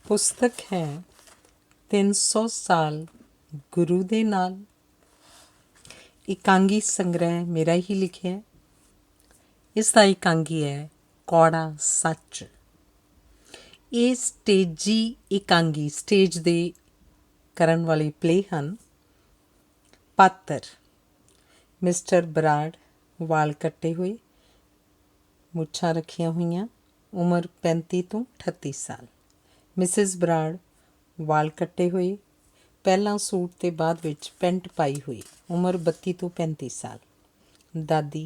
पुस्तक है 300 साल गुरु दे नाल। इकांगी संग्रह मेरा ही लिखिया। इसका इकांगी है कौड़ा सच। ये स्टेजी इकांगी स्टेज दे करन वाले प्ले ਹਨ। पात्र मिस्टर बराड़, वाल कट्टे हुए, मुछां रखिया हुई, उम्र 35 तो 38 साल। मिसिज बराड़, वाल कट्टे हुए, पहला सूट ते बाद विच पेंट पाई हुई, उम्र 32 तो 35 साल। दादी,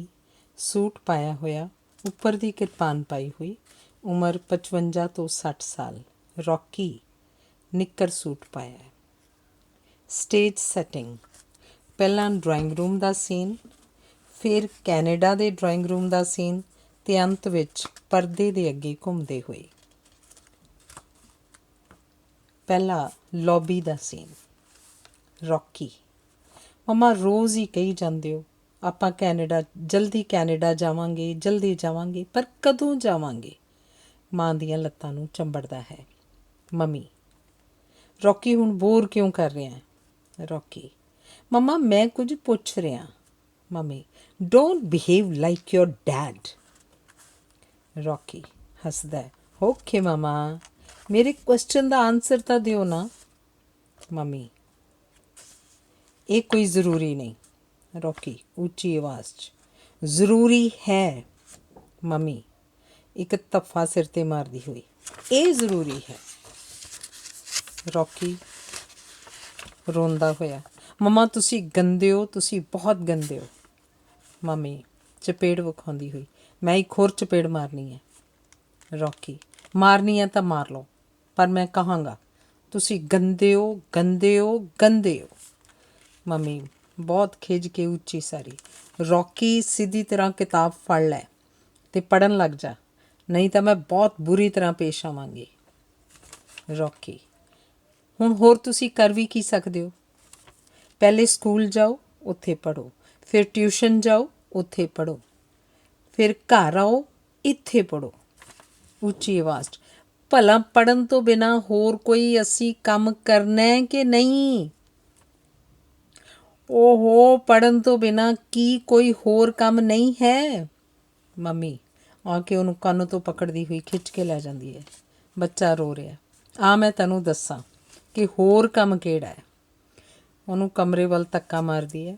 सूट पाया होया, उपर दी किरपान पाई हुई, उम्र 55 तो 60 साल। रॉकी, निक्कर सूट पाया है। स्टेज सैटिंग पहला ड्राइंग रूम का सीन, फिर कैनेडा के ड्राइंग रूम का सीन ते अंत विच परदे दे अगे घूमते हुए। पहला लॉबी का सीन। रॉकी, मम्मा रोज़ ही कही जाते हो आपां कैनेडा जल्दी कैनेडा जावांगे जल्दी जावांगे, पर कदों जावांगे? मां दियां लत्तां नूं चंबड़दा है। मम्मी, रॉकी हुण बोर क्यों कर रहा है? रॉकी, मम्मा मैं कुछ पुछ रहा। Mummy, don't behave like your dad. Rocky Hasda है, ओके मम्मा, मेरे क्वेश्चन का आंसर तो दिओ ना। मम्मी, ये कोई ज़रूरी नहीं। रॉकी ऊंची आवाज़ च, ज़रूरी है। मम्मी एक धफ्फा सिर ते मारदी हुई, ये ज़रूरी है। रॉकी रोंदा होया, मम्मा तुसी गंदे हो, तुसी बहुत गंदे हो। मम्मी चपेड़ विखाउंदी हुई, मैं एक होर चपेड़ मारनी है। रॉकी, मारनी है तो मार लो, पर मैं कहांगा तुसी गंदे हो गंदे हो गंदे हो। मम्मी बहुत खिज के उच्ची सारी, रॉकी सीधी तरह किताब फड़ लै ते पढ़न लग जा, नहीं तो मैं बहुत बुरी तरह पेश आवांगी। रॉकी, हुण होर तुसी कर भी की सकदे हो? पहले स्कूल जाओ, उत्थे पढ़ो, फिर ट्यूशन जाओ, उत्थे पढ़ो, फिर घर आओ, इत्थे पढ़ो। ਉੱਚੀ ਆਵਾਜ਼ 'ਚ, ਭਲਾ ਪੜ੍ਹਨ ਤੋਂ ਬਿਨਾਂ ਹੋਰ ਕੋਈ ਅਸੀਂ ਕੰਮ ਕਰਨਾ ਹੈ ਕਿ ਨਹੀਂ? ਓਹੋ, ਪੜ੍ਹਨ ਤੋਂ ਬਿਨਾਂ ਕੀ ਕੋਈ ਹੋਰ ਕੰਮ ਨਹੀਂ ਹੈ? ਮੰਮੀ ਆ ਕੇ ਉਹਨੂੰ ਕੰਨ ਤੋਂ ਪਕੜਦੀ ਹੋਈ ਖਿੱਚ ਕੇ ਲੈ ਜਾਂਦੀ ਹੈ। ਬੱਚਾ ਰੋ ਰਿਹਾ। ਆ ਮੈਂ ਤੈਨੂੰ ਦੱਸਾਂ ਕਿ ਹੋਰ ਕੰਮ ਕਿਹੜਾ ਹੈ। ਉਹਨੂੰ ਕਮਰੇ ਵੱਲ ਧੱਕਾ ਮਾਰਦੀ ਹੈ।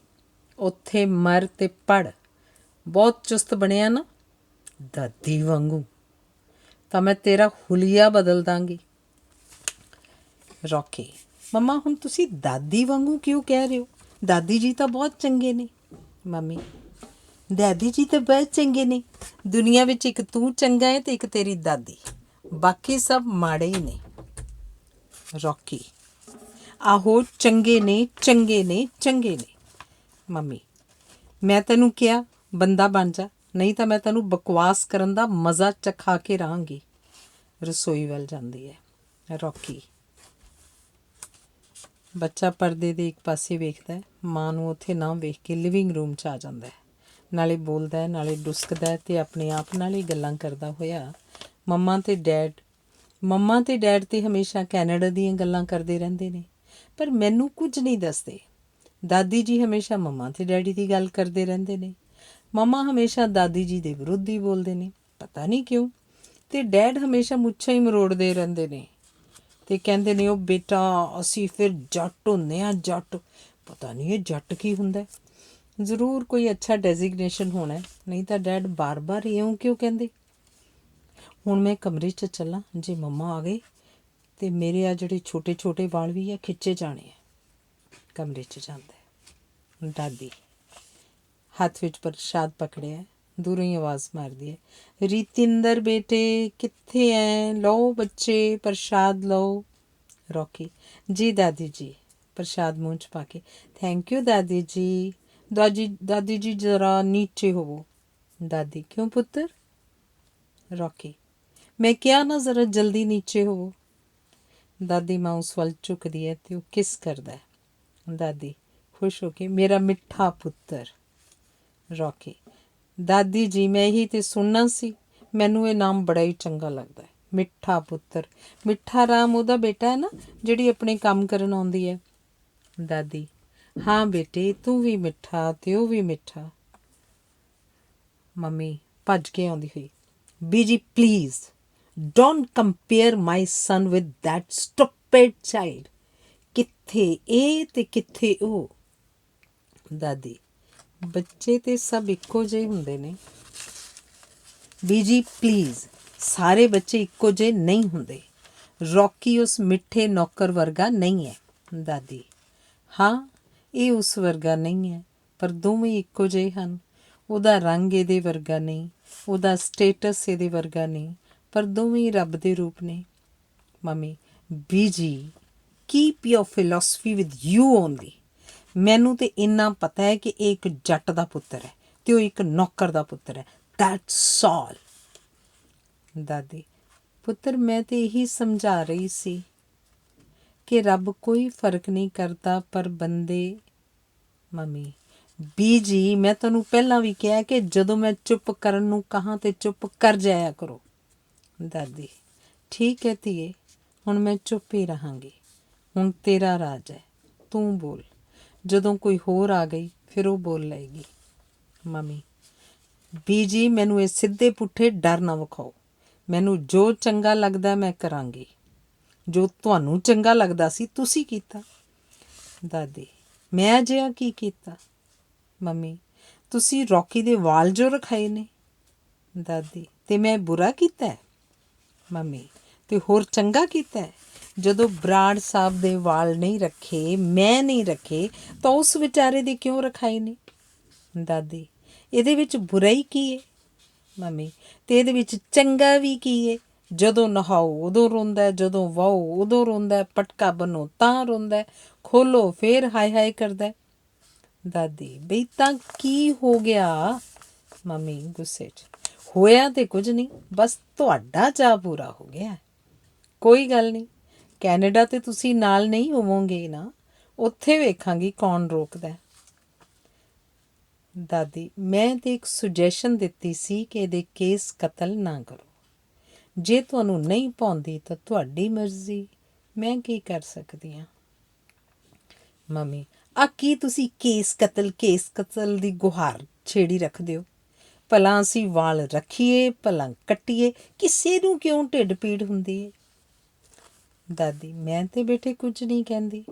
ਉੱਥੇ ਮਰ ਤੇ ਪੜ੍ਹ, ਬਹੁਤ ਚੁਸਤ ਬਣਿਆ ਨਾ ਦਾਦੀ ਵਾਂਗੂ, ਤਾਂ ਮੈਂ ਤੇਰਾ ਹੁਲੀਆ ਬਦਲ ਦਾਂਗੀ। ਰੌਕੀ, ਮੰਮਾ ਹੁਣ ਤੁਸੀਂ ਦਾਦੀ ਵਾਂਗੂ ਕਿਉਂ ਕਹਿ ਰਹੇ ਹੋ? ਦਾਦੀ ਜੀ ਤਾਂ ਬਹੁਤ ਚੰਗੇ ਨੇ। ਮੰਮੀ, ਦਾਦੀ ਜੀ ਤਾਂ ਬਹੁਤ ਚੰਗੇ ਨੇ, ਦੁਨੀਆ ਵਿੱਚ ਇੱਕ ਤੂੰ ਚੰਗਾ ਹੈ ਅਤੇ ਇੱਕ ਤੇਰੀ ਦਾਦੀ, ਬਾਕੀ ਸਭ ਮਾੜੇ ਹੀ ਨੇ। ਰੌਕੀ, ਆਹੋ ਚੰਗੇ ਨੇ ਚੰਗੇ ਨੇ ਚੰਗੇ ਨੇ। ਮੰਮੀ, ਮੈਂ ਤੈਨੂੰ ਕਿਹਾ ਬੰਦਾ ਬਣ ਜਾ, ਨਹੀਂ ਤਾਂ ਮੈਂ ਤੈਨੂੰ ਬਕਵਾਸ ਕਰਨ ਦਾ ਮਜ਼ਾ ਚਖਾ ਕੇ ਰਹਾਂਗੀ। ਰਸੋਈ ਵੱਲ ਜਾਂਦੀ ਹੈ। ਰੌਕੀ, ਬੱਚਾ ਪਰਦੇ ਦੇ ਇੱਕ ਪਾਸੇ ਵੇਖਦਾ ਹੈ, ਮਾਂ ਨੂੰ ਉੱਥੇ ਨਾ ਵੇਖ ਕੇ ਲਿਵਿੰਗ ਰੂਮ 'ਚ ਆ ਜਾਂਦਾ ਹੈ। ਨਾਲੇ ਬੋਲਦਾ ਹੈ, ਨਾਲੇ ਡੁਸਕਦਾ ਅਤੇ ਆਪਣੇ ਆਪ ਨਾਲ ਹੀ ਗੱਲਾਂ ਕਰਦਾ ਹੋਇਆ ਮੰਮਾ ਅਤੇ ਡੈਡ ਤਾਂ ਹਮੇਸ਼ਾ ਕੈਨੇਡਾ ਦੀਆਂ ਗੱਲਾਂ ਕਰਦੇ ਰਹਿੰਦੇ ਨੇ, ਪਰ ਮੈਨੂੰ ਕੁਝ ਨਹੀਂ ਦੱਸਦੇ। ਦਾਦੀ ਜੀ ਹਮੇਸ਼ਾ ਮੰਮਾ ਅਤੇ ਡੈਡੀ ਦੀ ਗੱਲ ਕਰਦੇ ਰਹਿੰਦੇ ਨੇ। ਮੰਮਾ ਹਮੇਸ਼ਾ ਦਾਦੀ ਜੀ ਦੇ ਵਿਰੁੱਧ ਹੀ ਬੋਲਦੇ ਨੇ, ਪਤਾ ਨਹੀਂ ਕਿਉਂ। ਅਤੇ ਡੈਡ ਹਮੇਸ਼ਾ ਮੁੱਛਾਂ ਹੀ ਮਰੋੜਦੇ ਰਹਿੰਦੇ ਨੇ ਅਤੇ ਕਹਿੰਦੇ ਨੇ, ਉਹ ਬੇਟਾ ਅਸੀਂ ਫਿਰ ਜੱਟ ਹੁੰਦੇ ਹਾਂ ਜੱਟ। ਪਤਾ ਨਹੀਂ ਇਹ ਜੱਟ ਕੀ ਹੁੰਦਾ। ਜ਼ਰੂਰ ਕੋਈ ਅੱਛਾ ਡੈਜ਼ਿਗਨੇਸ਼ਨ ਹੋਣਾ, ਨਹੀਂ ਤਾਂ ਡੈਡ ਬਾਰ ਇਉਂ ਕਿਉਂ ਕਹਿੰਦੇ। ਹੁਣ ਮੈਂ ਕਮਰੇ 'ਚ ਚੱਲਾਂ, ਜੇ ਮੰਮਾ ਆ ਗਏ ਅਤੇ ਮੇਰੇ ਆ ਜਿਹੜੇ ਛੋਟੇ ਛੋਟੇ ਵਾਲ ਵੀ ਆ ਖਿੱਚੇ ਜਾਣੇ ਆ। ਕਮਰੇ 'ਚ ਜਾਂਦਾ ਹੈ। ਦਾਦੀ ਹੱਥ ਵਿੱਚ ਪ੍ਰਸ਼ਾਦ ਪਕੜਿਆ, ਦੂਰੋਂ ਹੀ ਆਵਾਜ਼ ਮਾਰਦੀ ਹੈ, ਰੀਤਿੰਦਰ ਬੇਟੇ ਕਿੱਥੇ ਹੈ? ਲਓ ਬੱਚੇ ਪ੍ਰਸ਼ਾਦ ਲਓ। ਰੌਕੀ, ਜੀ ਦਾਦੀ ਜੀ। ਪ੍ਰਸ਼ਾਦ ਮੂੰਹ 'ਚ ਪਾ ਕੇ, ਥੈਂਕ ਯੂ ਦਾਦੀ ਜੀ। ਦਾਦੀ ਜੀ ਜ਼ਰਾ ਨੀਚੇ ਹੋਵੋ। ਦਾਦੀ, ਕਿਉਂ ਪੁੱਤਰ? ਰੌਕੀ, ਮੈਂ ਕਿਹਾ ਨਾ ਜ਼ਰਾ ਜਲਦੀ ਨੀਚੇ ਹੋਵੋ। ਦਾਦੀ ਮਾਂ ਉਸ ਵੱਲ ਝੁਕਦੀ ਹੈ ਅਤੇ ਉਹ ਕਿਸ ਕਰਦਾ ਹੈ। ਦਾਦੀ ਖੁਸ਼ ਹੋ ਕੇ, ਮੇਰਾ ਮਿੱਠਾ ਪੁੱਤਰ। ਰੌਕੀ, ਦਾਦੀ ਜੀ ਮੈਂ ਇਹੀ ਤਾਂ ਸੁਣਨਾ ਸੀ, ਮੈਨੂੰ ਇਹ ਨਾਮ ਬੜਾ ਹੀ ਚੰਗਾ ਲੱਗਦਾ ਹੈ। ਮਿੱਠਾ ਪੁੱਤਰ। ਮਿੱਠਾ ਰਾਮ ਉਹਦਾ ਬੇਟਾ ਹੈ ਨਾ, ਜਿਹੜੀ ਆਪਣੇ ਕੰਮ ਕਰਨ ਆਉਂਦੀ ਹੈ। ਦਾਦੀ, ਹਾਂ ਬੇਟੇ, ਤੂੰ ਵੀ ਮਿੱਠਾ ਤੇ ਉਹ ਵੀ ਮਿੱਠਾ। ਮੰਮੀ ਭੱਜ ਕੇ ਆਉਂਦੀ ਹੋਈ, ਬੀਜੀ please don't compare my son with that stupid child. ਕਿੱਥੇ ਇਹ ਤੇ ਕਿੱਥੇ ਉਹ। ਦਾਦੀ, ਬੱਚੇ ਤੇ ਸਭ ਇੱਕੋ ਜਿਹੇ ਹੁੰਦੇ ਨੇ। ਬੀਜੀ ਪਲੀਜ਼, ਸਾਰੇ ਬੱਚੇ ਇੱਕੋ ਜਿਹੇ ਨਹੀਂ ਹੁੰਦੇ। ਰੌਕੀ ਉਸ ਮਿੱਠੇ ਨੌਕਰ ਵਰਗਾ ਨਹੀਂ ਹੈ। ਦਾਦੀ, ਹਾਂ, ਇਹ ਉਸ ਵਰਗਾ ਨਹੀਂ ਹੈ, ਪਰ ਦੋਵੇਂ ਇੱਕੋ ਜਿਹੇ ਹਨ। ਉਹਦਾ ਰੰਗ ਇਹਦੇ ਵਰਗਾ ਨਹੀਂ, ਉਹਦਾ ਸਟੇਟਸ ਇਹਦੇ ਵਰਗਾ ਨਹੀਂ, ਪਰ ਦੋਵੇਂ ਰੱਬ ਦੇ ਰੂਪ ਨੇ। Mummy, busy keep your philosophy with you only. ਮੈਨੂੰ ਤਾਂ ਇੰਨਾ ਪਤਾ ਹੈ ਕਿ ਇਹ ਇੱਕ ਜੱਟ ਦਾ ਪੁੱਤਰ ਹੈ ਅਤੇ ਉਹ ਇੱਕ ਨੌਕਰ ਦਾ ਪੁੱਤਰ ਹੈ। That's all. ਦਾਦੀ, ਪੁੱਤਰ ਮੈਂ ਤਾਂ ਇਹੀ ਸਮਝਾ ਰਹੀ ਸੀ ਕਿ ਰੱਬ ਕੋਈ ਫਰਕ ਨਹੀਂ ਕਰਦਾ, ਪਰ ਬੰਦੇ। ਮੰਮੀ, ਬੀਜੀ ਮੈਂ ਤੁਹਾਨੂੰ ਪਹਿਲਾਂ ਵੀ ਕਿਹਾ ਕਿ ਜਦੋਂ ਮੈਂ ਚੁੱਪ ਕਰਨ ਨੂੰ ਕਹਾਂ ਤਾਂ ਚੁੱਪ ਕਰ ਜਾਇਆ ਕਰੋ। ਦਾਦੀ, ਠੀਕ ਹੈ ਧੀਏ, ਹੁਣ ਮੈਂ ਚੁੱਪ ਹੀ ਰਹਾਂਗੀ। ਹੁਣ ਤੇਰਾ ਰਾਜ ਹੈ, ਤੂੰ ਬੋਲ। ਜਦੋਂ ਕੋਈ ਹੋਰ ਆ ਗਈ ਫਿਰ ਉਹ ਬੋਲ ਲਏਗੀ। ਮੰਮੀ, ਬੀਜੀ ਮੈਨੂੰ ਇਹ ਸਿੱਧੇ ਪੁੱਠੇ ਡਰ ਨਾ ਵਿਖਾਓ। ਮੈਨੂੰ ਜੋ ਚੰਗਾ ਲੱਗਦਾ ਮੈਂ ਕਰਾਂਗੀ। ਜੋ ਤੁਹਾਨੂੰ ਚੰਗਾ ਲੱਗਦਾ ਸੀ ਤੁਸੀਂ ਕੀਤਾ। ਦਾਦੀ, ਮੈਂ ਅਜਿਹਾ ਕੀ ਕੀਤਾ? ਮੰਮੀ, ਤੁਸੀਂ ਰੌਕੀ ਦੇ ਵਾਲ ਜੋ ਰਖਾਏ ਨੇ। ਦਾਦੀ, ਤੇ ਮੈਂ ਬੁਰਾ ਕੀਤਾ ਹੈ? ਮੰਮੀ, ਤੇ ਹੋਰ ਚੰਗਾ ਕੀਤਾ ਹੈ? ਜਦੋਂ ਬਰਾੜ ਸਾਹਿਬ ਦੇ ਵਾਲ ਨਹੀਂ ਰੱਖੇ, ਮੈਂ ਨਹੀਂ ਰੱਖੇ, ਤਾਂ ਉਸ ਵਿਚਾਰੇ ਦੇ ਕਿਉਂ ਰਖਾਏ ਨੇ? ਦਾਦੀ, ਇਹਦੇ ਵਿੱਚ ਬੁਰਾਈ ਕੀ ਹੈ? ਮੰਮੀ, ਤੇ ਇਹਦੇ ਵਿੱਚ ਚੰਗਾ ਵੀ ਕੀ ਹੈ? ਜਦੋਂ ਨਹਾਓ ਉਦੋਂ ਰੋਂਦਾ, ਜਦੋਂ ਵਾਹੋ ਉਦੋਂ ਰੋਂਦਾ, ਪਟਕਾ ਬੰਨੋ ਤਾਂ ਰੋਂਦਾ, ਖੋਲੋ ਫੇਰ ਹਾਏ ਹਾਏ ਕਰਦਾ। ਦਾਦੀ, ਬਈ ਤਾਂ ਕੀ ਹੋ ਗਿਆ? ਮੰਮੀ ਗੁੱਸੇ 'ਚ, ਹੋਇਆ ਤੇ ਕੁਝ ਨਹੀਂ, ਬਸ ਤੁਹਾਡਾ ਚਾਅ ਪੂਰਾ ਹੋ ਗਿਆ। ਕੋਈ ਗੱਲ ਨਹੀਂ, ਕੈਨੇਡਾ ਤੇ ਤੁਸੀਂ ਨਾਲ ਨਹੀਂ ਹੋਵੋਗੇ ਨਾ, ਉੱਥੇ ਵੇਖਾਂਗੀ ਕੌਣ ਰੋਕਦਾ। ਦਾਦੀ, ਮੈਂ ਤੇ ਇੱਕ ਸੁਜੈਸ਼ਨ ਦਿੱਤੀ ਸੀ ਕਿ ਇਹਦੇ ਕੇਸ ਕਤਲ ਨਾ ਕਰੋ। ਜੇ ਤੁਹਾਨੂੰ ਨਹੀਂ ਪਾਉਂਦੀ ਤਾਂ ਤੁਹਾਡੀ ਮਰਜ਼ੀ, ਮੈਂ ਕੀ ਕਰ ਸਕਦੀ ਹਾਂ। ਮੰਮੀ, ਆ ਕੀ ਤੁਸੀਂ ਕੇਸ ਕਤਲ ਦੀ ਗੁਹਾਰ ਛੇੜੀ ਰੱਖਦੇ ਹੋ? ਭਲਾ ਅਸੀਂ ਵਾਲ ਰੱਖੀਏ ਭਲਾ ਕੱਟੀਏ, ਕਿਸੇ ਨੂੰ ਕਿਉਂ ਢਿੱਡ ਪੀੜ ਹੁੰਦੀ ਹੈ? ਦਾਦੀ, ਮੈਂ ਤੇ ਬੇਟੇ ਕੁਝ ਨਹੀਂ ਕਹਿੰਦੀ।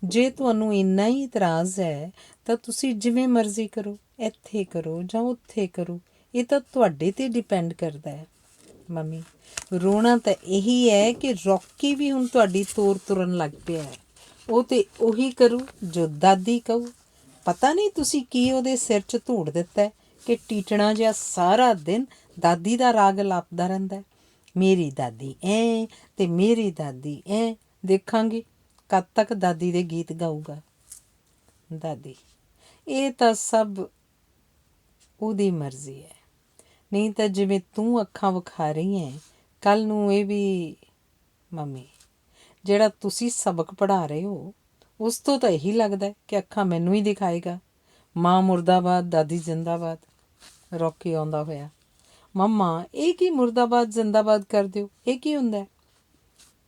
ਜੇ ਤੁਹਾਨੂੰ ਇੰਨਾ ਹੀ ਇਤਰਾਜ਼ ਹੈ ਤਾਂ ਤੁਸੀਂ ਜਿਵੇਂ ਮਰਜ਼ੀ ਕਰੋ, ਇੱਥੇ ਕਰੋ ਜਾਂ ਉੱਥੇ ਕਰੋ, ਇਹ ਤਾਂ ਤੁਹਾਡੇ 'ਤੇ ਡਿਪੈਂਡ ਕਰਦਾ ਹੈ। ਮੰਮੀ, ਰੋਣਾ ਤਾਂ ਇਹੀ ਹੈ ਕਿ ਰੌਕੀ ਵੀ ਹੁਣ ਤੁਹਾਡੀ ਤੋਰ ਤੁਰਨ ਲੱਗ ਪਿਆ ਹੈ। ਉਹ ਤਾਂ ਉਹੀ ਕਰੂ ਜੋ ਦਾਦੀ ਕਹੂ। ਪਤਾ ਨਹੀਂ ਤੁਸੀਂ ਕੀ ਉਹਦੇ ਸਿਰ 'ਚ ਧੂੜ ਦਿੱਤਾ ਕਿ ਟੀਟਣਾ ਜਿਹਾ ਸਾਰਾ ਦਿਨ ਦਾਦੀ ਦਾ ਰਾਗ ਲਾਪਦਾ ਰਹਿੰਦਾ। ਮੇਰੀ ਦਾਦੀ ਐਂ ਤੇ ਮੇਰੀ ਦਾਦੀ ਐਂ। ਦੇਖਾਂਗੀ ਕਦ ਤੱਕ ਦਾਦੀ ਦੇ ਗੀਤ ਗਾਊਗਾ। ਦਾਦੀ, ਇਹ ਤਾਂ ਸਭ ਉਹਦੀ ਮਰਜ਼ੀ ਹੈ। ਨਹੀਂ ਤਾਂ ਜਿਵੇਂ ਤੂੰ ਅੱਖਾਂ ਵਿਖਾ ਰਹੀ ਹੈ, ਕੱਲ੍ਹ ਨੂੰ ਇਹ ਵੀ। ਮੰਮੀ, ਜਿਹੜਾ ਤੁਸੀਂ ਸਬਕ ਪੜ੍ਹਾ ਰਹੇ ਹੋ ਉਸ ਤੋਂ ਤਾਂ ਇਹੀ ਲੱਗਦਾ ਕਿ ਅੱਖਾਂ ਮੈਨੂੰ ਹੀ ਦਿਖਾਏਗਾ। ਮਾਂ ਮੁਰਦਾਬਾਦ, ਦਾਦੀ ਜ਼ਿੰਦਾਬਾਦ। ਰੌਕੀ ਆਉਂਦਾ ਹੋਇਆ, ਮੰਮਾ ਇਹ ਕੀ ਮੁਰਦਾਬਾਦ ਜ਼ਿੰਦਾਬਾਦ ਕਰ ਦਿਓ, ਇਹ ਕੀ ਹੁੰਦਾ?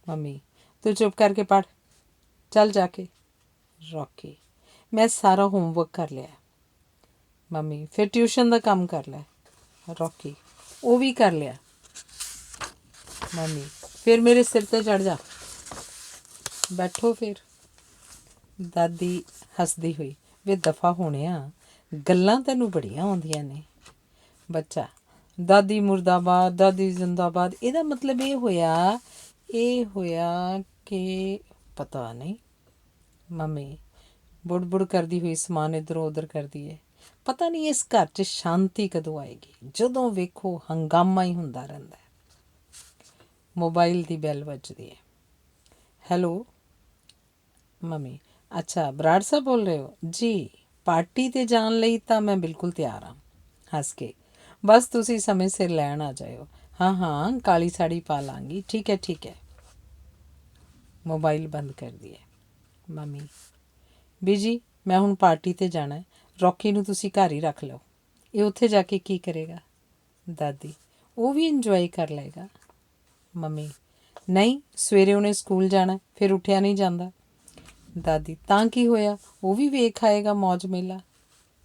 ਮੰਮੀ, ਤੂੰ ਚੁੱਪ ਕਰਕੇ ਪੜ੍ਹ, ਚੱਲ ਜਾ ਕੇ। ਰੌਕੀ, ਮੈਂ ਸਾਰਾ ਹੋਮਵਰਕ ਕਰ ਲਿਆ। ਮੰਮੀ, ਫਿਰ ਟਿਊਸ਼ਨ ਦਾ ਕੰਮ ਕਰ ਲੈ। ਰੌਕੀ, ਉਹ ਵੀ ਕਰ ਲਿਆ। ਮੰਮੀ, ਫਿਰ ਮੇਰੇ ਸਿਰ 'ਤੇ ਚੜ੍ਹ ਜਾ, ਬੈਠੋ ਫਿਰ। ਦਾਦੀ ਹੱਸਦੀ ਹੋਈ, ਵੇ ਦਫਾ ਹੋਣਿਆ, ਗੱਲਾਂ ਤੈਨੂੰ ਬੜੀਆਂ ਆਉਂਦੀਆਂ ਨੇ। ਬੱਚਾ, ਦਾਦੀ ਮੁਰਦਾਬਾਦ, ਦਾਦੀ ਜ਼ਿੰਦਾਬਾਦ, ਇਹਦਾ ਮਤਲਬ ਇਹ ਹੋਇਆ ਕਿ ਪਤਾ ਨਹੀਂ। ਮੰਮੀ ਬੁੜ ਕਰਦੀ ਹੋਈ ਸਮਾਨ ਇੱਧਰੋਂ ਉੱਧਰ ਕਰਦੀ ਹੈ। ਪਤਾ ਨਹੀਂ ਇਸ ਘਰ 'ਚ ਸ਼ਾਂਤੀ ਕਦੋਂ ਆਏਗੀ। ਜਦੋਂ ਵੇਖੋ ਹੰਗਾਮਾ ਹੀ ਹੁੰਦਾ ਰਹਿੰਦਾ। ਮੋਬਾਈਲ ਦੀ ਬੈਲ ਵੱਜਦੀ ਹੈ। ਹੈਲੋ ਮੰਮੀ, ਅੱਛਾ ਬਰਾੜ ਸਾਹਿਬ ਬੋਲ ਰਹੇ ਹੋ ਜੀ? ਪਾਰਟੀ 'ਤੇ ਜਾਣ ਲਈ ਤਾਂ ਮੈਂ ਬਿਲਕੁਲ ਤਿਆਰ ਹਾਂ। ਹੱਸ ਕੇ, ਬਸ ਤੁਸੀਂ ਸਮੇਂ ਸਿਰ ਲੈਣ ਆ ਜਾਇਓ। ਹਾਂ ਹਾਂ, ਕਾਲੀ ਸਾੜੀ ਪਾ ਲਾਂਗੀ। ਠੀਕ ਹੈ ਠੀਕ ਹੈ। ਮੋਬਾਈਲ ਬੰਦ ਕਰਦੀ ਹੈ। ਮੰਮੀ, ਬੀਜੀ ਮੈਂ ਹੁਣ ਪਾਰਟੀ 'ਤੇ ਜਾਣਾ। ਰੌਕੀ ਨੂੰ ਤੁਸੀਂ ਘਰ ਹੀ ਰੱਖ ਲਓ, ਇਹ ਉੱਥੇ ਜਾ ਕੇ ਕੀ ਕਰੇਗਾ? ਦਾਦੀ, ਉਹ ਵੀ ਇੰਜੋਏ ਕਰ ਲਏਗਾ। ਮੰਮੀ, ਨਹੀਂ ਸਵੇਰੇ ਉਹਨੇ ਸਕੂਲ ਜਾਣਾ, ਫਿਰ ਉੱਠਿਆ ਨਹੀਂ ਜਾਂਦਾ। ਦਾਦੀ, ਤਾਂ ਕੀ ਹੋਇਆ, ਉਹ ਵੀ ਵੇਖ ਆਏਗਾ ਮੌਜ ਮੇਲਾ।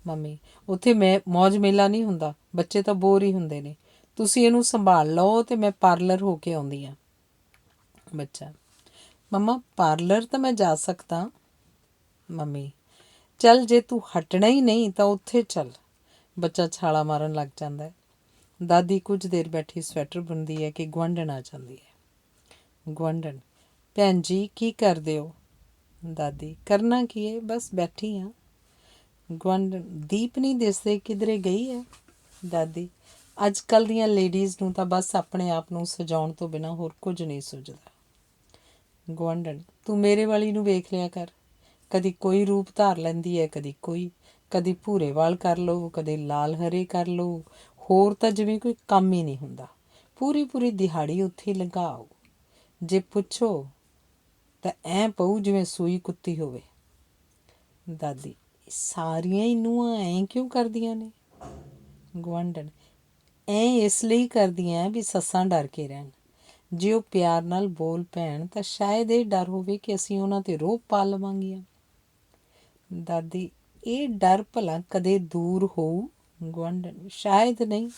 ਮੰਮੀ, ਉੱਥੇ ਮੈਂ ਮੌਜ ਮੇਲਾ ਨਹੀਂ ਹੁੰਦਾ, ਬੱਚੇ ਤਾਂ ਬੋਰ ਹੀ ਹੁੰਦੇ ਨੇ। ਤੁਸੀਂ ਇਹਨੂੰ ਸੰਭਾਲ ਲਓ ਅਤੇ ਮੈਂ ਪਾਰਲਰ ਹੋ ਕੇ ਆਉਂਦੀ ਹਾਂ। ਬੱਚਾ, ਮੰਮਾ ਪਾਰਲਰ ਤਾਂ ਮੈਂ ਜਾ ਸਕਦਾ। ਮੰਮੀ, ਚੱਲ ਜੇ ਤੂੰ ਹਟਣਾ ਹੀ ਨਹੀਂ ਤਾਂ ਉੱਥੇ ਚੱਲ। ਬੱਚਾ ਛਾਲਾ ਮਾਰਨ ਲੱਗ ਜਾਂਦਾ ਹੈ। ਦਾਦੀ ਕੁਝ ਦੇਰ ਬੈਠੀ ਸਵੈਟਰ ਬੁਣਦੀ ਹੈ ਕਿ ਗੁਆਂਢਣ ਆ ਜਾਂਦੀ ਹੈ। ਗੁਆਂਢਣ, ਭੈਣ ਜੀ ਕੀ ਕਰਦੇ ਹੋ? ਦਾਦੀ, ਕਰਨਾ ਕੀ ਹੈ, ਬਸ ਬੈਠੀ ਹਾਂ। ਗੁਆਂਢਣ, ਦੀਪ ਨਹੀਂ ਦਿਸਦੇ, ਕਿਧਰੇ ਗਈ ਹੈ? ਦਾਦੀ, ਅੱਜ ਕੱਲ੍ਹ ਦੀਆਂ ਲੇਡੀਜ਼ ਨੂੰ ਤਾਂ ਬਸ ਆਪਣੇ ਆਪ ਨੂੰ ਸਜਾਉਣ ਤੋਂ ਬਿਨਾਂ ਹੋਰ ਕੁਝ ਨਹੀਂ ਸੁਝਦਾ। ਗੁਆਂਢਣ, ਤੂੰ ਮੇਰੇ ਵਾਲੀ ਨੂੰ ਵੇਖ ਲਿਆ ਕਰ, ਕਦੀ ਕੋਈ ਰੂਪ ਧਾਰ ਲੈਂਦੀ ਹੈ, ਕਦੀ ਕੋਈ, ਕਦੀ ਭੂਰੇ ਵਾਲ ਕਰ ਲਓ, ਕਦੇ ਲਾਲ ਹਰੇ ਕਰ ਲਓ, ਹੋਰ ਤਾਂ ਜਿਵੇਂ ਕੋਈ ਕੰਮ ਹੀ ਨਹੀਂ ਹੁੰਦਾ। ਪੂਰੀ ਪੂਰੀ ਦਿਹਾੜੀ ਉੱਥੇ ਲਗਾਓ, ਜੇ ਪੁੱਛੋ ਤਾਂ ਐਂ ਪਊ ਜਿਵੇਂ ਸੂਈ ਕੁੱਤੀ ਹੋਵੇ। ਦਾਦੀ, ਸਾਰੀਆਂ ਹੀ ਨੂੰਹਾਂ ਐਂ ਕਿਉਂ ਕਰਦੀਆਂ ਨੇ? ਗੁਆਂਢਣ, ਐਂ ਇਸ ਲਈ ਕਰਦੀਆਂ ਵੀ ਸੱਸਾਂ ਡਰ ਕੇ ਰਹਿਣ। ਜੇ ਉਹ ਪਿਆਰ ਨਾਲ ਬੋਲ ਪੈਣ ਤਾਂ ਸ਼ਾਇਦ ਇਹ ਡਰ ਹੋਵੇ ਕਿ ਅਸੀਂ ਉਹਨਾਂ 'ਤੇ ਰੋਹਬ ਪਾ ਲਵਾਂਗੀਆਂ। ਦਾਦੀ, ਇਹ ਡਰ ਭਲਾ ਕਦੇ ਦੂਰ ਹੋਊ? ਗੁਆਂਢਣ, ਸ਼ਾਇਦ ਨਹੀਂ।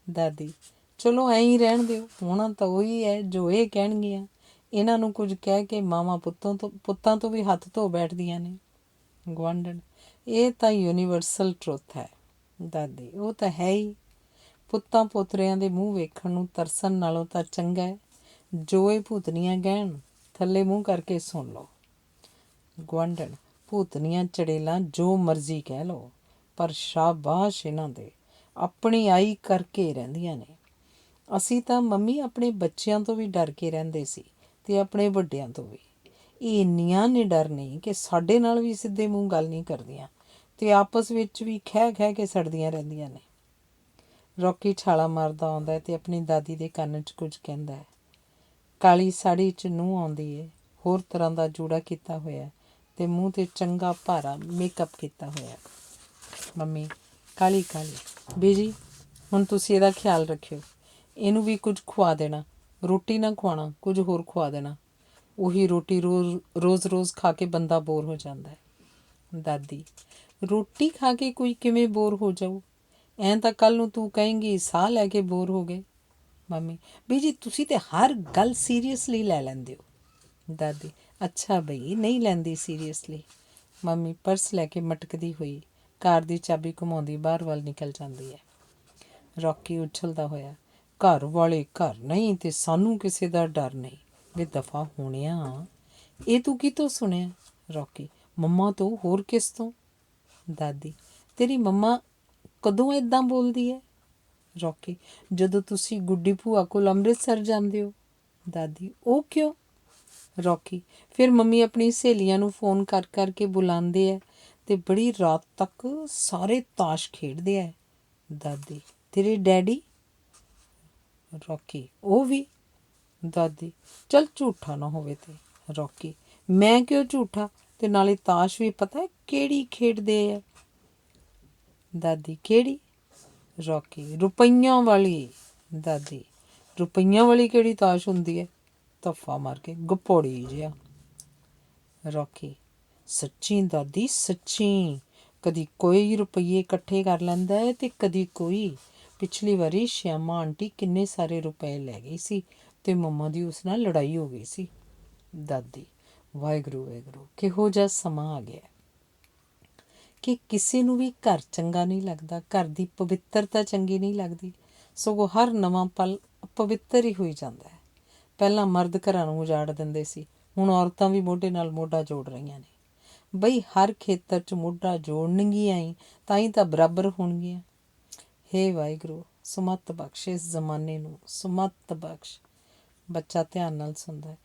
ਦਾਦੀ, ਚਲੋ ਐਂ ਹੀ ਰਹਿਣ ਦਿਓ, ਹੋਣਾ ਤਾਂ ਉਹੀ ਹੈ ਜੋ ਇਹ ਕਹਿਣਗੀਆਂ। ਇਹਨਾਂ ਨੂੰ ਕੁਝ ਕਹਿ ਕੇ ਮਾਵਾਂ ਪੁੱਤਾਂ ਤੋਂ ਵੀ ਹੱਥ ਧੋ ਬੈਠਦੀਆਂ ਨੇ। ਗੁਆਂਢਣ, ਇਹ ਤਾਂ ਯੂਨੀਵਰਸਲ ਟਰੁੱਥ ਹੈ। ਦਾਦੀ, ਉਹ ਤਾਂ ਹੈ ਹੀ। ਪੁੱਤਾਂ ਪੋਤਰਿਆਂ ਦੇ ਮੂੰਹ ਵੇਖਣ ਨੂੰ ਤਰਸਣ ਨਾਲੋਂ ਤਾਂ ਚੰਗਾ ਹੈ ਜੋ ਇਹ ਭੂਤਨੀਆਂ ਕਹਿਣ, ਥੱਲੇ ਮੂੰਹ ਕਰਕੇ ਸੁਣ ਲਓ। ਗੁਆਂਢਣ, ਭੂਤਨੀਆਂ ਚੜੇਲਾਂ ਜੋ ਮਰਜ਼ੀ ਕਹਿ ਲਓ, ਪਰ ਸ਼ਾਬਾਸ਼ ਇਹਨਾਂ ਦੇ, ਆਪਣੀ ਆਈ ਕਰਕੇ ਰਹਿੰਦੀਆਂ ਨੇ। ਅਸੀਂ ਤਾਂ ਮੰਮੀ ਆਪਣੇ ਬੱਚਿਆਂ ਤੋਂ ਵੀ ਡਰ ਕੇ ਰਹਿੰਦੇ ਸੀ ਅਤੇ ਆਪਣੇ ਵੱਡਿਆਂ ਤੋਂ ਵੀ। ਇਹ ਇੰਨੀਆਂ ਨਿਡਰ ਨੇ ਕਿ ਸਾਡੇ ਨਾਲ ਵੀ ਸਿੱਧੇ ਮੂੰਹ ਗੱਲ ਨਹੀਂ ਕਰਦੀਆਂ ਅਤੇ ਆਪਸ ਵਿੱਚ ਵੀ ਖਹਿ ਖਹਿ ਕੇ ਸੜਦੀਆਂ ਰਹਿੰਦੀਆਂ ਨੇ। ਰੌਕੀ ਛਾਲਾ ਮਾਰਦਾ ਆਉਂਦਾ ਅਤੇ ਆਪਣੀ ਦਾਦੀ ਦੇ ਕੰਨ 'ਚ ਕੁਝ ਕਹਿੰਦਾ ਹੈ। ਕਾਲੀ ਸਾੜੀ 'ਚ ਨੂੰਹ ਆਉਂਦੀ ਹੈ, ਹੋਰ ਤਰ੍ਹਾਂ ਦਾ ਜੂੜਾ ਕੀਤਾ ਹੋਇਆ ਅਤੇ ਮੂੰਹ 'ਤੇ ਚੰਗਾ ਭਾਰਾ ਮੇਕਅਪ ਕੀਤਾ ਹੋਇਆ। ਮੰਮੀ, ਕਾਲੀ ਕਾਲੀ, ਬੀਜੀ ਹੁਣ ਤੁਸੀਂ ਇਹਦਾ ਖਿਆਲ ਰੱਖਿਓ, ਇਹਨੂੰ ਵੀ ਕੁਝ ਖਵਾ ਦੇਣਾ, ਰੋਟੀ ਨਾ ਖਵਾਉਣਾ, ਕੁਝ ਹੋਰ ਖਵਾ ਦੇਣਾ। ਉਹੀ ਰੋਟੀ ਰੋਜ਼ ਰੋਜ਼ ਖਾ ਕੇ ਬੰਦਾ ਬੋਰ ਹੋ ਜਾਂਦਾ ਹੈ। ਦਾਦੀ, ਰੋਟੀ ਖਾ ਕੇ ਕੋਈ ਕਿਵੇਂ ਬੋਰ ਹੋ ਜਾਊ? ਐਂ ਤਾਂ ਕੱਲ੍ਹ ਨੂੰ ਤੂੰ ਕਹੇਂਗੀ ਸਾਹ ਲੈ ਕੇ ਬੋਰ ਹੋ ਗਏ। ਮੰਮੀ, ਬੀਜੀ ਤੁਸੀਂ ਤਾਂ ਹਰ ਗੱਲ ਸੀਰੀਅਸਲੀ ਲੈ ਲੈਂਦੇ ਹੋ। ਦਾਦੀ, ਅੱਛਾ ਬਈ, ਨਹੀਂ ਲੈਂਦੀ ਸੀਰੀਅਸਲੀ। ਮੰਮੀ ਪਰਸ ਲੈ ਕੇ ਮਟਕਦੀ ਹੋਈ ਕਾਰ ਦੀ ਚਾਬੀ ਘੁਮਾਉਂਦੀ ਬਾਹਰ ਵੱਲ ਨਿਕਲ ਜਾਂਦੀ ਹੈ। ਰੌਕੀ ਉਛਲਦਾ ਹੋਇਆ, ਘਰ ਵਾਲੇ ਘਰ ਨਹੀਂ ਅਤੇ ਸਾਨੂੰ ਕਿਸੇ ਦਾ ਡਰ ਨਹੀਂ। ਵੇ ਦਫਾ ਹੋਣਿਆ, ਇਹ ਤੂੰ ਕਿਤੋਂ ਸੁਣਿਆ? ਰੌਕੀ, ਮੰਮਾ ਤੋਂ, ਹੋਰ ਕਿਸ ਤੋਂ? ਦਾਦੀ, ਤੇਰੀ ਮੰਮਾ ਕਦੋਂ ਇੱਦਾਂ ਬੋਲਦੀ ਹੈ? ਰੌਕੀ, ਜਦੋਂ ਤੁਸੀਂ ਗੁੱਡੀ ਭੂਆ ਕੋਲ ਅੰਮ੍ਰਿਤਸਰ ਜਾਂਦੇ ਹੋ। ਦਾਦੀ, ਉਹ ਕਿਉਂ? ਰੌਕੀ, ਫਿਰ ਮੰਮੀ ਆਪਣੀ ਸਹੇਲੀਆਂ ਨੂੰ ਫੋਨ ਕਰ ਕਰਕੇ ਬੁਲਾਉਂਦੇ ਹੈ ਅਤੇ ਬੜੀ ਰਾਤ ਤੱਕ ਸਾਰੇ ਤਾਸ਼ ਖੇਡਦੇ ਹੈ। ਦਾਦੀ, ਤੇਰੇ ਡੈਡੀ? ਰੌਕੀ, ਉਹ ਵੀ। ਦਾਦੀ, ਚੱਲ ਝੂਠਾ ਨਾ ਹੋਵੇ ਤੇ। ਰੌਕੀ, ਮੈਂ ਕਿਉਂ ਝੂਠਾ, ਅਤੇ ਨਾਲੇ ਤਾਸ਼ ਵੀ ਪਤਾ ਕਿਹੜੀ ਖੇਡਦੇ ਹੈ? ਦਾਦੀ, ਕਿਹੜੀ? ਰੌਕੀ, ਰੁਪਈਆਂ ਵਾਲੀ। ਦਾਦੀ, ਰੁਪਈਆਂ ਵਾਲੀ ਕਿਹੜੀ ਤਾਸ਼ ਹੁੰਦੀ ਹੈ? ਧੱਫਾ ਮਾਰ ਕੇ, ਗਪੌੜੀ ਜਿਹਾ। ਰੌਕੀ, ਸੱਚੀ ਦਾਦੀ, ਸੱਚੀ, ਕਦੀ ਕੋਈ ਰੁਪਈਏ ਇਕੱਠੇ ਕਰ ਲੈਂਦਾ ਹੈ ਅਤੇ ਕਦੀ ਕੋਈ। ਪਿਛਲੀ ਵਾਰੀ ਸ਼ਿਆਮਾ ਆਂਟੀ ਕਿੰਨੇ ਸਾਰੇ ਰੁਪਏ ਲੈ ਗਈ ਸੀ ਅਤੇ ਮੰਮਾ ਦੀ ਉਸ ਨਾਲ ਲੜਾਈ ਹੋ ਗਈ ਸੀ। ਦਾਦੀ, ਵਾਹਿਗੁਰੂ ਵਾਹਿਗੁਰੂ, ਕਿਹੋ ਜਿਹਾ ਸਮਾਂ ਆ ਗਿਆ ਕਿ ਕਿਸੇ ਨੂੰ ਵੀ ਘਰ ਚੰਗਾ ਨਹੀਂ ਲੱਗਦਾ, ਘਰ ਦੀ ਪਵਿੱਤਰਤਾ ਚੰਗੀ ਨਹੀਂ ਲੱਗਦੀ, ਸਗੋਂ ਹਰ ਨਵਾਂ ਪਲ ਅਪਵਿੱਤਰ ਹੀ ਹੋਈ ਜਾਂਦਾ ਹੈ। ਪਹਿਲਾਂ ਮਰਦ ਘਰਾਂ ਨੂੰ ਉਜਾੜ ਦਿੰਦੇ ਸੀ, ਹੁਣ ਔਰਤਾਂ ਵੀ ਮੋਢੇ ਨਾਲ ਮੋਢਾ ਜੋੜ ਰਹੀਆਂ ਨੇ। ਬਈ ਹਰ ਖੇਤਰ 'ਚ ਮੋਢਾ ਜੋੜਨਗੀਆਂ ਹੀ ਤਾਂ ਹੀ ਤਾਂ ਬਰਾਬਰ ਹੋਣਗੀਆਂ। ਹੇ ਵਾਹਿਗੁਰੂ, ਸੁਮੱਤ ਬਖਸ਼ ਇਸ ਜ਼ਮਾਨੇ ਨੂੰ, ਸੁਮੱਤ ਬਖਸ਼। ਬੱਚਾ ਧਿਆਨ ਨਾਲ ਸੁਣਦਾ ਹੈ।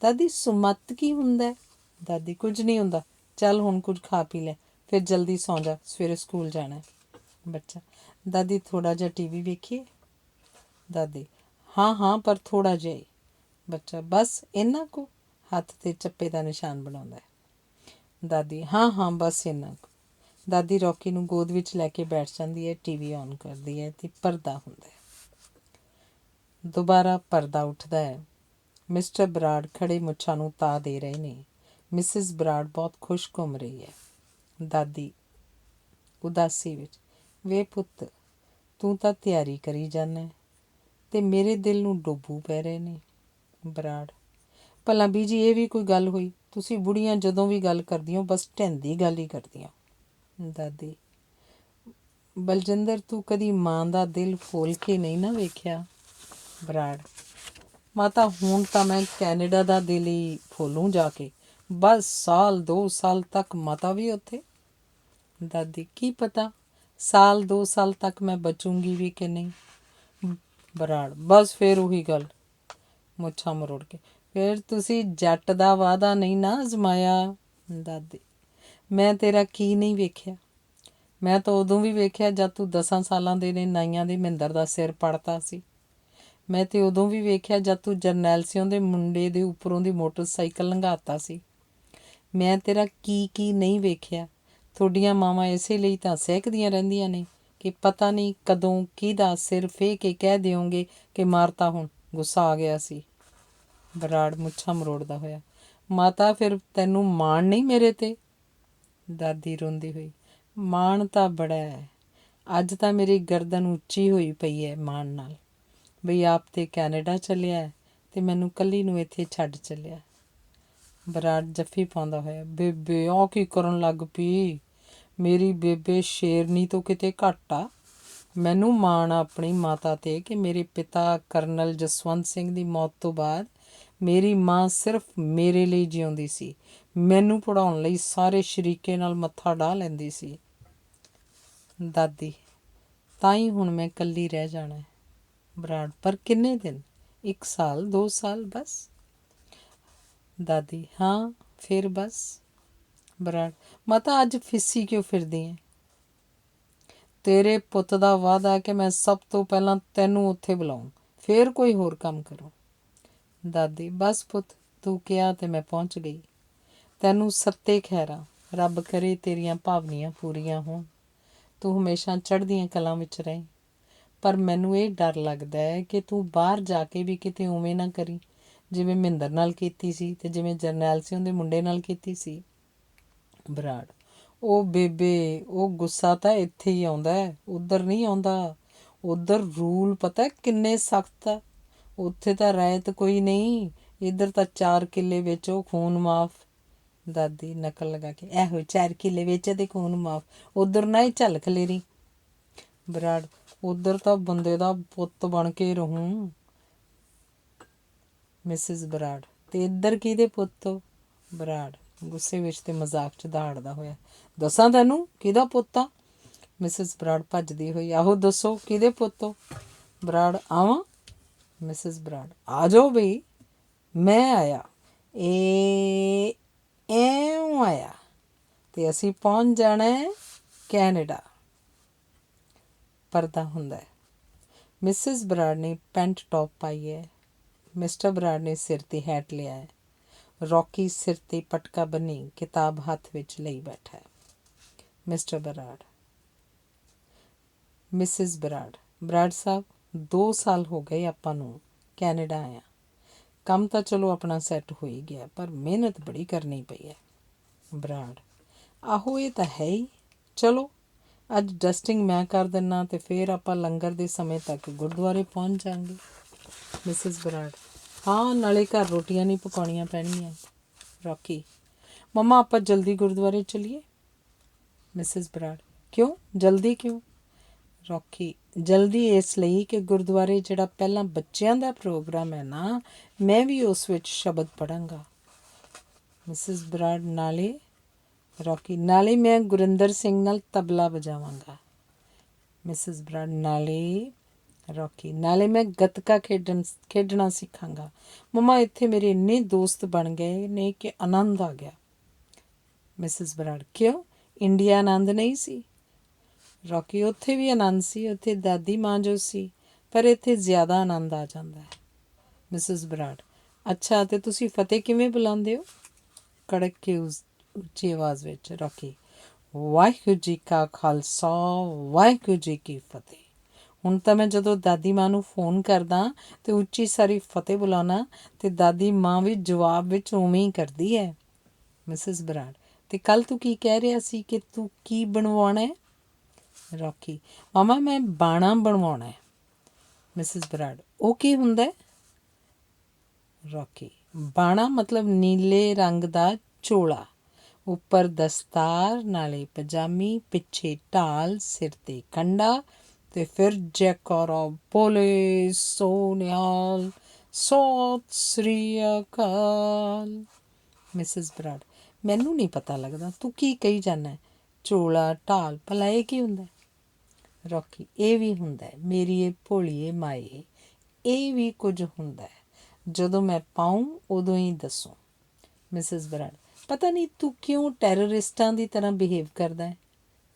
ਦਾਦੀ, ਸੁਮੱਤ ਕੀ ਹੁੰਦਾ? ਦਾਦੀ, ਕੁਝ ਨਹੀਂ ਹੁੰਦਾ, ਚੱਲ ਹੁਣ ਕੁਝ ਖਾ ਪੀ ਲੈ, ਫਿਰ ਜਲਦੀ ਸੌਂ ਜਾ, ਸਵੇਰੇ ਸਕੂਲ ਜਾਣਾ। ਬੱਚਾ, ਦਾਦੀ ਥੋੜ੍ਹਾ ਜਿਹਾ TV ਵੇਖੀਏ? ਦਾਦੀ, ਹਾਂ ਹਾਂ, ਪਰ ਥੋੜ੍ਹਾ ਜਿਹਾ ਹੀ। ਬੱਚਾ, ਬਸ ਇੰਨਾ ਕੁ? ਹੱਥ 'ਤੇ ਚੱਪੇ ਦਾ ਨਿਸ਼ਾਨ ਬਣਾਉਂਦਾ ਹੈ। ਦਾਦੀ, ਹਾਂ ਹਾਂ, ਬਸ ਇੰਨਾ ਕੁ। ਦਾਦੀ ਰੌਕੀ ਨੂੰ ਗੋਦ ਵਿੱਚ ਲੈ ਕੇ ਬੈਠ ਜਾਂਦੀ ਹੈ, TV ਔਨ ਕਰਦੀ ਹੈ ਅਤੇ ਪਰਦਾ ਹੁੰਦਾ ਹੈ। ਦੁਬਾਰਾ ਪਰਦਾ ਉੱਠਦਾ ਹੈ। ਮਿਸਟਰ ਬਰਾੜ ਖੜੇ ਮੁੱਛਾਂ ਨੂੰ ਤਾ ਦੇ ਰਹੇ ਨੇ। ਮਿਸਿਸ ਬਰਾੜ ਬਹੁਤ ਖੁਸ਼ ਘੁੰਮ ਰਹੀ ਹੈ। ਦਾਦੀ ਉਦਾਸੀ ਵਿੱਚ, ਵੇ ਪੁੱਤ, ਤੂੰ ਤਾਂ ਤਿਆਰੀ ਕਰੀ ਜਾਂਦਾ ਤੇ ਮੇਰੇ ਦਿਲ ਨੂੰ ਡੋਬੂ ਪੈ ਰਹੇ ਨੇ। ਬਰਾੜ, ਭਲਾ ਬੀਜੀ ਇਹ ਵੀ ਕੋਈ ਗੱਲ ਹੋਈ? ਤੁਸੀਂ ਬੁੜੀਆਂ ਜਦੋਂ ਵੀ ਗੱਲ ਕਰਦੀਆਂ ਬਸ ਢਹਿੰਦੀ ਗੱਲ ਹੀ ਕਰਦੀਆਂ। ਦਾਦੀ, ਬਲਜਿੰਦਰ, ਤੂੰ ਕਦੀ ਮਾਂ ਦਾ ਦਿਲ ਫੋਲ ਕੇ ਨਹੀਂ ਨਾ ਵੇਖਿਆ। ਬਰਾੜ, ਮਾਤਾ ਹੁਣ ਤਾਂ ਮੈਂ ਕੈਨੇਡਾ ਦਾ ਦਿਲ ਹੀ ਫੋਲੂੰ ਜਾ ਕੇ। ਬਸ 1-2 ਸਾਲ ਤੱਕ ਮਾਤਾ ਵੀ ਉੱਥੇ। ਦਾਦੀ, ਕੀ ਪਤਾ 1-2 ਸਾਲ ਤੱਕ ਮੈਂ ਬਚੂੰਗੀ ਵੀ ਕਿ ਨਹੀਂ। ਬਰਾੜ, ਬਸ ਫਿਰ ਉਹੀ ਗੱਲ। ਮੁੱਛਾਂ ਮਰੋੜ ਕੇ, ਫਿਰ ਤੁਸੀਂ ਜੱਟ ਦਾ ਵਾਅਦਾ ਨਹੀਂ ਨਾ ਅਜ਼ਮਾਇਆ। ਦਾਦੀ, ਮੈਂ ਤੇਰਾ ਕੀ ਨਹੀਂ ਵੇਖਿਆ? ਮੈਂ ਤਾਂ ਉਦੋਂ ਵੀ ਵੇਖਿਆ ਜਦ ਤੂੰ 10 ਸਾਲਾਂ ਦੇ ਨੇ ਨਾਈਆਂ ਦੀ ਮਹਿੰਦਰ ਦਾ ਸਿਰ ਪੜਤਾ ਸੀ। ਮੈਂ ਤੇ ਉਦੋਂ ਵੀ ਵੇਖਿਆ ਜਦ ਤੂੰ ਜਰਨੈਲ ਸਿੰਘ ਦੇ ਮੁੰਡੇ ਦੇ ਉੱਪਰੋਂ ਦੀ ਮੋਟਰਸਾਈਕਲ ਲੰਘਾਤਾ ਸੀ। ਮੈਂ ਤੇਰਾ ਕੀ ਨਹੀਂ ਵੇਖਿਆ। ਤੁਹਾਡੀਆਂ ਮਾਵਾਂ ਇਸੇ ਲਈ ਤਾਂ ਸਹਿਕਦੀਆਂ ਰਹਿੰਦੀਆਂ ਨੇ ਕਿ ਪਤਾ ਨਹੀਂ ਕਦੋਂ ਕਿਹਦਾ ਸਿਰ ਫੇਹ ਕੇ ਕਹਿ ਦਿਓਗੇ ਕਿ ਮਾਰਤਾ ਹੁਣ, ਗੁੱਸਾ ਆ ਗਿਆ ਸੀ। ਬਰਾੜ ਮੁੱਛਾਂ ਮਰੋੜਦਾ ਹੋਇਆ, ਮਾਤਾ ਫਿਰ ਤੈਨੂੰ ਮਾਣ ਨਹੀਂ ਮੇਰੇ ਤੇ? ਦਾਦੀ ਰੋਂਦੀ ਹੋਈ, ਮਾਣ ਤਾਂ ਬੜਾ ਹੈ। ਅੱਜ ਤਾਂ ਮੇਰੀ ਗਰਦਨ ਉੱਚੀ ਹੋਈ ਪਈ ਹੈ ਮਾਣ ਨਾਲ, ਬਈ ਆਪ ਤੇ ਕੈਨੇਡਾ ਚੱਲਿਆ ਤੇ ਮੈਨੂੰ ਕੱਲੀ ਨੂੰ ਇੱਥੇ ਛੱਡ ਚੱਲਿਆ। ਬਰਾੜ ਜੱਫੀ ਪਾਉਂਦਾ ਹੋਇਆ, ਬੇਬੇ ਆਹ ਕੀ ਕਰਨ ਲੱਗ ਪਈ? ਮੇਰੀ ਬੇਬੇ ਸ਼ੇਰਨੀ ਤੋਂ ਕਿਤੇ ਘੱਟ ਆ। ਮੈਨੂੰ ਮਾਣ ਆ ਆਪਣੀ ਮਾਤਾ 'ਤੇ ਕਿ ਮੇਰੇ ਪਿਤਾ ਕਰਨਲ ਜਸਵੰਤ ਸਿੰਘ ਦੀ ਮੌਤ ਤੋਂ ਬਾਅਦ ਮੇਰੀ ਮਾਂ ਸਿਰਫ ਮੇਰੇ ਲਈ ਜਿਉਂਦੀ ਸੀ। ਮੈਨੂੰ ਪੜ੍ਹਾਉਣ ਲਈ ਸਾਰੇ ਸ਼ਰੀਕੇ ਨਾਲ ਮੱਥਾ ਢਾਹ ਲੈਂਦੀ ਸੀ। ਦਾਦੀ, ਤਾਂ ਹੀ ਹੁਣ ਮੈਂ ਇਕੱਲੀ ਰਹਿ ਜਾਣਾ। ਬਰਾੜ, ਪਰ ਕਿੰਨੇ ਦਿਨ? 1 ਸਾਲ 2 ਸਾਲ ਬਸ। ਦਾਦੀ, ਹਾਂ ਫਿਰ ਬਸ। ਬਰਾੜ, ਮਾਤਾ ਅੱਜ ਫਿੱਸੀ ਕਿਉਂ ਫਿਰਦੀ ਹੈ? ਤੇਰੇ ਪੁੱਤ ਦਾ ਵਾਅਦਾ ਕਿ ਮੈਂ ਸਭ ਤੋਂ ਪਹਿਲਾਂ ਤੈਨੂੰ ਉੱਥੇ ਬੁਲਾਊਂ, ਫਿਰ ਕੋਈ ਹੋਰ ਕੰਮ ਕਰੂੰ। ਦਾਦੀ, ਬਸ ਪੁੱਤ, ਤੂੰ ਕਿਹਾ ਤੇ ਮੈਂ ਪਹੁੰਚ ਗਈ। ਤੈਨੂੰ ਸੱਤੇ ਖੈਰਾਂ, ਰੱਬ ਕਰੇ ਤੇਰੀਆਂ ਭਾਵਨੀਆਂ ਪੂਰੀਆਂ ਹੋਣ। ਤੂੰ ਹਮੇਸ਼ਾ ਚੜ੍ਹਦੀਆਂ ਕਲਾਂ ਵਿੱਚ ਰਹੇ। ਪਰ ਮੈਨੂੰ ਇਹ ਡਰ ਲੱਗਦਾ ਹੈ ਕਿ ਤੂੰ ਬਾਹਰ ਜਾ ਕੇ ਵੀ ਕਿਤੇ ਉਵੇਂ ਨਾ ਕਰੀ ਜਿਵੇਂ ਮਹਿੰਦਰ ਨਾਲ ਕੀਤੀ ਸੀ ਤੇ ਜਿਵੇਂ ਜਰਨੈਲ ਸਿੰਘ ਦੇ ਮੁੰਡੇ ਨਾਲ ਕੀਤੀ ਸੀ। ਬਰਾੜ, ਉਹ ਬੇਬੇ, ਉਹ ਗੁੱਸਾ ਤਾਂ ਇੱਥੇ ਹੀ ਆਉਂਦਾ, ਉੱਧਰ ਨਹੀਂ ਆਉਂਦਾ। ਉੱਧਰ ਰੂਲ ਪਤਾ ਕਿੰਨੇ ਸਖਤ ਆ। ਉੱਥੇ ਤਾਂ ਰਾਇਤ ਕੋਈ ਨਹੀਂ, ਇੱਧਰ ਤਾਂ 4 ਕਿੱਲੇ ਵੇਚੋ ਖੂਨ ਮਾਫ। ਦਾਦੀ ਨਕਲ ਲਗਾ ਕੇ, ਇਹੋ 4 ਕਿੱਲੇ ਵੇਚੇ ਤੇ ਖੂਨ ਮਾਫ, ਉੱਧਰ ਨਾ ਹੀ ਝਲਕ ਲੈਰੀ। ਬਰਾੜ, ਉੱਧਰ ਤਾਂ ਬੰਦੇ ਦਾ ਪੁੱਤ ਬਣ ਕੇ ਰਹੂੰ। ਮਿਸਿਸ ਬਰਾੜ, ਤੇ ਇੱਧਰ ਕਿਹਦੇ ਪੁੱਤ ਹੋ? ਬਰਾੜ ਗੁੱਸੇ ਵਿੱਚ ਤੇ ਮਜ਼ਾਕ 'ਚ ਦਹਾੜਦਾ ਹੋਇਆ, ਦੱਸਾਂ ਤੈਨੂੰ ਕਿਹਦਾ ਪੁੱਤ ਆ? ਮਿਸਿਸ ਬਰਾੜ ਭੱਜਦੀ ਹੋਈ, ਆਹੋ ਦੱਸੋ ਕਿਹਦੇ ਪੁੱਤ ਹੋ? ਬਰਾੜ, ਆਵਾਂ? ਮਿਸਿਸ ਬਰਾੜ, ਆ ਜਾਓ ਬਈ। ਮੈਂ ਆਇਆ, ਐਉਂ ਆਇਆ ਤੇ ਅਸੀਂ ਪਹੁੰਚ ਜਾਣਾ ਕੈਨੇਡਾ। ਪਰਦਾ ਹੁੰਦਾ ਹੈ। ਮਿਸਿਸ ਬਰਾੜ ਨੇ ਪੈਂਟ ਟੌਪ ਪਾਈ ਹੈ। ਮਿਸਟਰ ਬਰਾੜ ਨੇ ਸਿਰ 'ਤੇ ਹੈਟ ਲਿਆ ਹੈ। ਰੌਕੀ ਸਿਰ 'ਤੇ ਪਟਕਾ ਬੰਨੀ ਕਿਤਾਬ ਹੱਥ ਵਿੱਚ ਲਈ ਬੈਠਾ ਹੈ। ਮਿਸਟਰ ਬਰਾੜ, ਮਿਸਿਸ ਬਰਾੜ, ਬਰਾੜ ਸਾਹਿਬ 2 ਸਾਲ ਹੋ ਗਏ ਆਪਾਂ ਨੂੰ ਕੈਨੇਡਾ ਆਇਆ। ਕੰਮ ਤਾਂ ਚਲੋ ਆਪਣਾ ਸੈੱਟ ਹੋ ਹੀ ਗਿਆ, ਪਰ ਮਿਹਨਤ ਬੜੀ ਕਰਨੀ ਪਈ ਹੈ। ਬਰਾੜ, ਆਹੋ ਇਹ ਤਾਂ ਹੈ ਹੀ। ਚਲੋ ਅੱਜ ਡਸਟਿੰਗ ਮੈਂ ਕਰ ਦਿੰਦਾ ਤੇ ਫਿਰ ਆਪਾਂ ਲੰਗਰ ਦੇ ਸਮੇਂ ਤੱਕ ਗੁਰਦੁਆਰੇ ਪਹੁੰਚ ਜਾਵਾਂਗੇ। ਮਿਸਿਸ ਬਰਾੜ, ਹਾਂ ਨਾਲੇ ਘਰ ਰੋਟੀਆਂ ਨਹੀਂ ਪਕਾਉਣੀਆਂ ਪੈਣਗੀਆਂ। ਰੌਕੀ, ਮੰਮਾ ਆਪਾਂ ਜਲਦੀ ਗੁਰਦੁਆਰੇ ਚੱਲੀਏ। ਮਿਸਿਸ ਬਰਾੜ, ਕਿਉਂ ਜਲਦੀ ਕਿਉਂ? ਰੌਕੀ, ਜਲਦੀ ਇਸ ਲਈ ਕਿ ਗੁਰਦੁਆਰੇ ਜਿਹੜਾ ਪਹਿਲਾਂ ਬੱਚਿਆਂ ਦਾ ਪ੍ਰੋਗਰਾਮ ਹੈ ਨਾ, ਮੈਂ ਵੀ ਉਸ ਵਿੱਚ ਸ਼ਬਦ ਪੜ੍ਹਾਂਗਾ। ਮਿਸਿਸ ਬਰਾੜ, ਨਾਲੇ? ਰੌਕੀ, ਨਾਲੇ ਮੈਂ ਗੁਰਿੰਦਰ ਸਿੰਘ ਨਾਲ ਤਬਲਾ ਵਜਾਵਾਂਗਾ। ਮਿਸਿਸ ਬਰਾੜ, ਨਾਲੇ? ਰੌਕੀ, ਨਾਲੇ ਮੈਂ ਗੱਤਕਾ ਖੇਡਣਾ ਸਿੱਖਾਂਗਾ। ਮੰਮਾ ਇੱਥੇ ਮੇਰੇ ਇੰਨੇ ਦੋਸਤ ਬਣ ਗਏ ਨੇ ਕਿ ਆਨੰਦ ਆ ਗਿਆ। ਮਿਸਿਸ ਬਰਾੜ, ਕਿਉਂ ਇੰਡੀਆ ਆਨੰਦ ਨਹੀਂ ਸੀ? ਰੌਕੀ, ਉੱਥੇ ਵੀ ਆਨੰਦ ਸੀ, ਉੱਥੇ ਦਾਦੀ ਮਾਂ ਜੋ ਸੀ, ਪਰ ਇੱਥੇ ਜ਼ਿਆਦਾ ਆਨੰਦ ਆ ਜਾਂਦਾ ਹੈ। ਮਿਸਿਸ ਬਰਾੜ, ਅੱਛਾ ਤੇ ਤੁਸੀਂ ਫਤਿਹ ਕਿਵੇਂ ਬੁਲਾਉਂਦੇ ਹੋ? ਕੜਕ ਕੇ ਉੱਚੀ ਆਵਾਜ਼ ਵਿੱਚ। ਰੌਕੀ, ਵਾਹਿਗੁਰੂ ਜੀ ਕਾ ਖਾਲਸਾ ਵਾਹਿਗੁਰੂ ਜੀ ਕੀ ਫਤਿਹ। ਹੁਣ ਤਾਂ ਮੈਂ ਜਦੋਂ ਦਾਦੀ ਮਾਂ ਨੂੰ ਫੋਨ ਕਰਦਾ ਤੇ ਉੱਚੀ ਸਾਰੀ ਫਤਿਹ ਬੁਲਾਉਣਾ ਤੇ ਦਾਦੀ ਮਾਂ ਵੀ ਜਵਾਬ ਵਿੱਚ ਉਵੇਂ ਹੀ ਕਰਦੀ ਹੈ। ਮਿਸਿਸ ਬਰਾੜ, ਤੇ ਕੱਲ ਤੂੰ ਕੀ ਕਹਿ ਰਿਹਾ ਸੀ ਕਿ ਤੂੰ ਕੀ ਬਣਵਾਉਣਾ ਹੈ? ਰੌਕੀ, ਮਾਮਾ ਮੈਂ ਬਾਣਾ ਬਣਵਾਉਣਾ ਹੈ। ਮਿਸਿਸ ਬਰਾੜ, ਉਹ ਕੀ ਹੁੰਦਾ ਹੈ? ਰੌਕੀ, ਬਾਣਾ ਮਤਲਬ ਨੀਲੇ ਰੰਗ ਦਾ ਚੋਲਾ, ਉੱਪਰ ਦਸਤਾਰ, ਨਾਲੇ ਪਜਾਮੀ, ਪਿੱਛੇ ਢਾਲ, ਸਿਰ 'ਤੇ ਕੰਡਾ ਤੇ ਫਿਰ ਜੈਕਾਰਾ ਬੋਲੇ ਸੋ ਨਿਹਾਲ, ਸਤਿ ਸ੍ਰੀ ਅਕਾਲ। ਮਿਸਿਸ ਬਰਾੜ, ਮੈਨੂੰ ਨਹੀਂ ਪਤਾ ਲੱਗਦਾ, ਤੂੰ ਕੀ ਕਹੀ ਜਾਂਦਾ? ਚੋਲਾ ਢਾਲ, ਭਲਾ ਇਹ ਕੀ ਹੁੰਦਾ? ਰੌਕੀ, ਇਹ ਵੀ ਹੁੰਦਾ ਹੈ ਮੇਰੀਏ ਭੋਲੀਏ ਮਾਏ, ਇਹ ਵੀ ਕੁਝ ਹੁੰਦਾ ਹੈ। ਜਦੋਂ ਮੈਂ ਪਾਊਂ ਉਦੋਂ ਹੀ ਦੱਸੋ। ਮਿਸਿਸ ਬਰਾੜ, ਪਤਾ ਨਹੀਂ ਤੂੰ ਕਿਉਂ ਟੈਰਰਿਸਟਾਂ ਦੀ ਤਰ੍ਹਾਂ ਬਿਹੇਵ ਕਰਦਾ ਹੈ।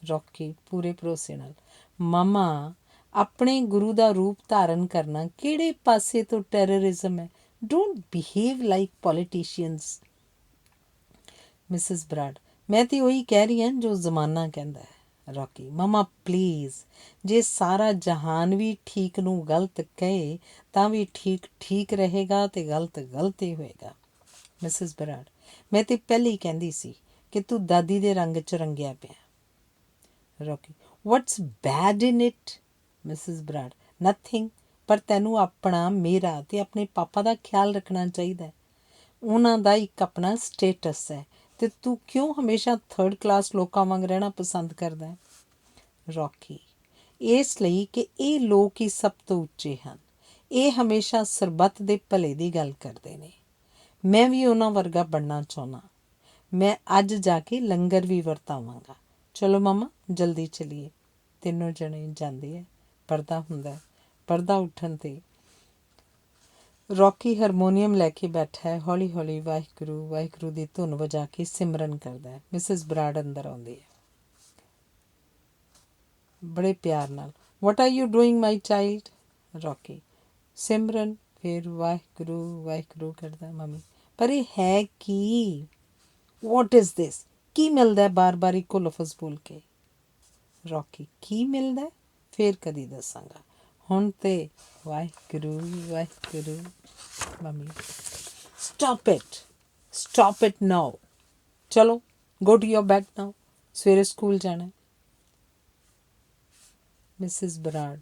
ਰੌਕੀ ਪੂਰੇ ਭਰੋਸੇ ਨਾਲ, ਮਾਮਾ ਆਪਣੇ ਗੁਰੂ ਦਾ ਰੂਪ ਧਾਰਨ ਕਰਨਾ ਕਿਹੜੇ ਪਾਸੇ ਤੋਂ ਟੈਰਰਿਜ਼ਮ ਹੈ? Don't behave like politicians. Mrs Brar, ਮੈਂ ਤੇ ਉਹੀ ਕਹਿ ਰਹੀ ਹਾਂ ਜੋ ਜ਼ਮਾਨਾ ਕਹਿੰਦਾ ਹੈ। ਰੌਕੀ, ਮਾਮਾ ਪਲੀਜ਼, ਜੇ ਸਾਰਾ ਜਹਾਨ ਵੀ ਠੀਕ ਨੂੰ ਗਲਤ ਕਹੇ ਤਾਂ ਵੀ ਠੀਕ ਠੀਕ ਰਹੇਗਾ ਤੇ ਗਲਤ ਗਲਤ ਹੀ ਹੋਏਗਾ। ਮਿਸਿਸ ਬਰਾੜ, ਮੈਂ ਤੇ ਪਹਿਲੇ ਹੀ ਕਹਿੰਦੀ ਸੀ ਕਿ ਤੂੰ ਦਾਦੀ ਦੇ ਰੰਗ 'ਚ ਰੰਗਿਆ ਪਿਆ। Rocky, what's bad in it? Mrs Brar, nothing, ਪਰ ਤੈਨੂੰ ਆਪਣਾ, ਮੇਰਾ ਤੇ ਆਪਣੇ ਪਾਪਾ ਦਾ ਖਿਆਲ ਰੱਖਣਾ ਚਾਹੀਦਾ ਹੈ। ਉਹਨਾਂ ਦਾ ਇੱਕ ਆਪਣਾ ਸਟੇਟਸ ਹੈ ਤੇ ਤੂੰ ਕਿਉਂ ਹਮੇਸ਼ਾ ਥਰਡ ਕਲਾਸ ਲੋਕਾਂ ਵਾਂਗ ਰਹਿਣਾ ਪਸੰਦ ਕਰਦਾ ਹੈ? ਰੌਕੀ, ਇਸ ਲਈ ਕਿ ਇਹ ਲੋਕ ਹੀ ਸਭ ਤੋਂ ਉੱਚੇ ਹਨ। ਇਹ ਹਮੇਸ਼ਾ ਸਰਬੱਤ ਦੇ ਭਲੇ ਦੀ ਗੱਲ ਕਰਦੇ ਨੇ। ਮੈਂ ਵੀ ਉਹਨਾਂ ਵਰਗਾ ਬਣਨਾ ਚਾਹੁੰਦਾ। ਮੈਂ ਅੱਜ ਜਾ ਕੇ ਲੰਗਰ ਵੀ ਵਰਤਾਵਾਂਗਾ। ਚਲੋ ਮਾਮਾ ਜਲਦੀ ਚਲੀਏ। ਤਿੰਨੋਂ ਜਣੇ ਜਾਂਦੇ ਹੈ। ਪਰਦਾ ਹੁੰਦਾ। ਪਰਦਾ ਉੱਠਣ 'ਤੇ ਰੌਕੀ ਹਾਰਮੋਨੀਅਮ ਲੈ ਕੇ ਬੈਠਾ ਹੈ। ਹੌਲੀ ਹੌਲੀ ਵਾਹਿਗੁਰੂ ਵਾਹਿਗੁਰੂ ਦੀ ਧੁਨ ਵਜਾ ਕੇ ਸਿਮਰਨ ਕਰਦਾ ਹੈ। ਮਿਸਿਸ ਬਰਾੜ ਅੰਦਰ ਆਉਂਦੀ ਹੈ ਬੜੇ ਪਿਆਰ ਨਾਲ। What are you doing my child? Rocky, Simran. ਫਿਰ ਵਾਹਿਗੁਰੂ ਵਾਹਿਗੁਰੂ ਕਰਦਾ। ਮੰਮੀ, ਪਰ ਇਹ ਹੈ ਕੀ? What is this? ਕੀ ਮਿਲਦਾ ਬਾਰ ਬਾਰ ਇੱਕੋ ਲਫ਼ਜ਼ ਬੋਲ ਕੇ? ਰੌਕੀ, ਕੀ ਮਿਲਦਾ? ਫਿਰ ਕਦੀ ਦੱਸਾਂਗਾ, ਹੁਣ ਤੇ Waheguru Waheguru. Mummy, stop it now. ਚਲੋ ਗੋ ਟੂ ਯੋਰ ਬੈਡ ਨਾਓ, ਸਵੇਰੇ ਸਕੂਲ ਜਾਣਾ। ਮਿਸਿਸ ਬਰਾੜ,